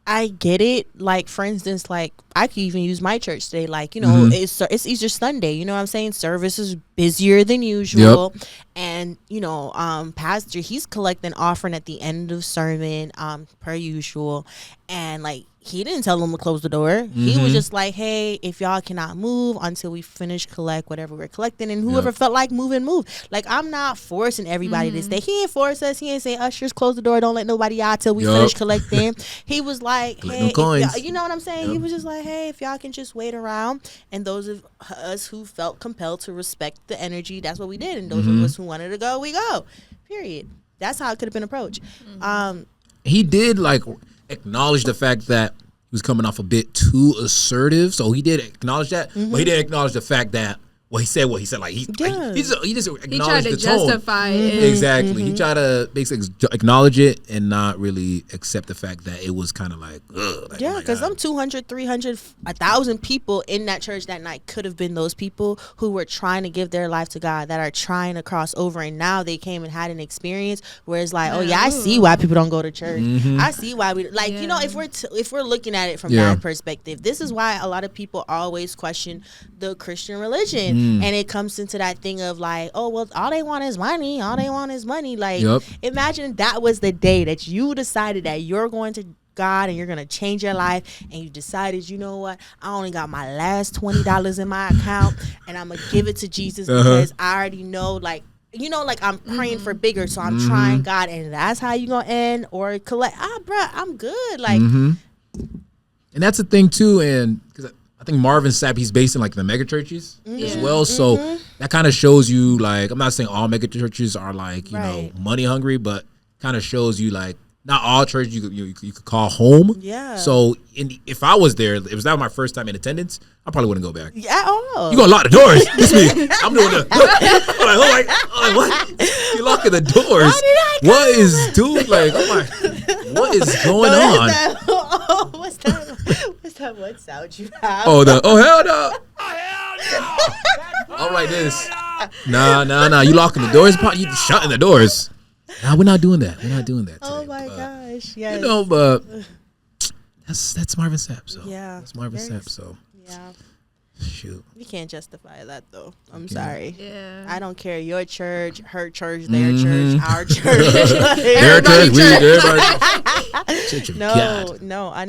Speaker 2: I get it. Like, for instance, like I could even use my church today. Like, you know, it's Easter Sunday. You know what I'm saying? Service is busier than usual, and you know, pastor, he's collecting offering at the end of sermon, per usual, and like. He didn't tell them to close the door. He was just like, hey, if y'all cannot move until we finish collect whatever we're collecting, and whoever felt like move. Like, I'm not forcing everybody to stay. He ain't force us. He ain't say, ushers, close the door. Don't let nobody out till we finish collecting. He was like, hey, you know what I'm saying? He was just like, hey, if y'all can just wait around. And those of us who felt compelled to respect the energy, that's what we did. And those of us who wanted to go, we go. Period. That's how it could have been approached.
Speaker 1: He did like acknowledge the fact that he was coming off a bit too assertive, so he did acknowledge that, but he didn't acknowledge the fact that he said. Like he just acknowledged
Speaker 3: he tried to
Speaker 1: the tone.
Speaker 3: justify it.
Speaker 1: Exactly. He tried to basically acknowledge it and not really accept the fact that it was kind of like, ugh. Like,
Speaker 2: yeah, because them 200, 300, 1,000 people in that church that night could have been those people who were trying to give their life to God, that are trying to cross over, and now they came and had an experience where it's like, oh yeah, I see why people don't go to church. I see why we like, you know, if we're looking at it from that perspective, this is why a lot of people always question the Christian religion. And it comes into that thing of like, oh, well, all they want is money. All they want is money. Like, imagine that was the day that you decided that you're going to God and you're going to change your life, and you decided, you know what, I only got my last $20 in my account, and I'm going to give it to Jesus because I already know, like, you know, like I'm praying for bigger, so I'm trying God, and that's how you going to end or collect. Bruh, I'm good. Like,
Speaker 1: and that's the thing too, and because I think Marvin Sapp, he's based in like the mega churches as well. So that kind of shows you, like, I'm not saying all mega churches are like, you know, money hungry, but kind of shows you like not all churches you could call home.
Speaker 2: Yeah.
Speaker 1: So if I was there, if that was my first time in attendance, I probably wouldn't go back.
Speaker 2: Yeah. Oh.
Speaker 1: You gonna lock the doors? This me. I'm doing the. I'm like, what? You locking the doors? What is, dude? Like, oh my, what is going on?
Speaker 2: What's that? What's that one sound you have?
Speaker 1: Oh hell no! Oh hell no! I'm like this. Nah. You locking the doors? You shutting the doors? Nah, we're not doing that. We're not doing that.
Speaker 2: Oh my gosh! Yes.
Speaker 1: You know, but that's Marvin Sapp. So
Speaker 2: yeah,
Speaker 1: that's Marvin Sapp. So
Speaker 2: yeah.
Speaker 1: Shoot.
Speaker 2: You can't justify that though. I'm sorry.
Speaker 3: Yeah.
Speaker 2: I don't care. Your church, her church, their church, our church.
Speaker 1: Their church, everybody.
Speaker 2: No, I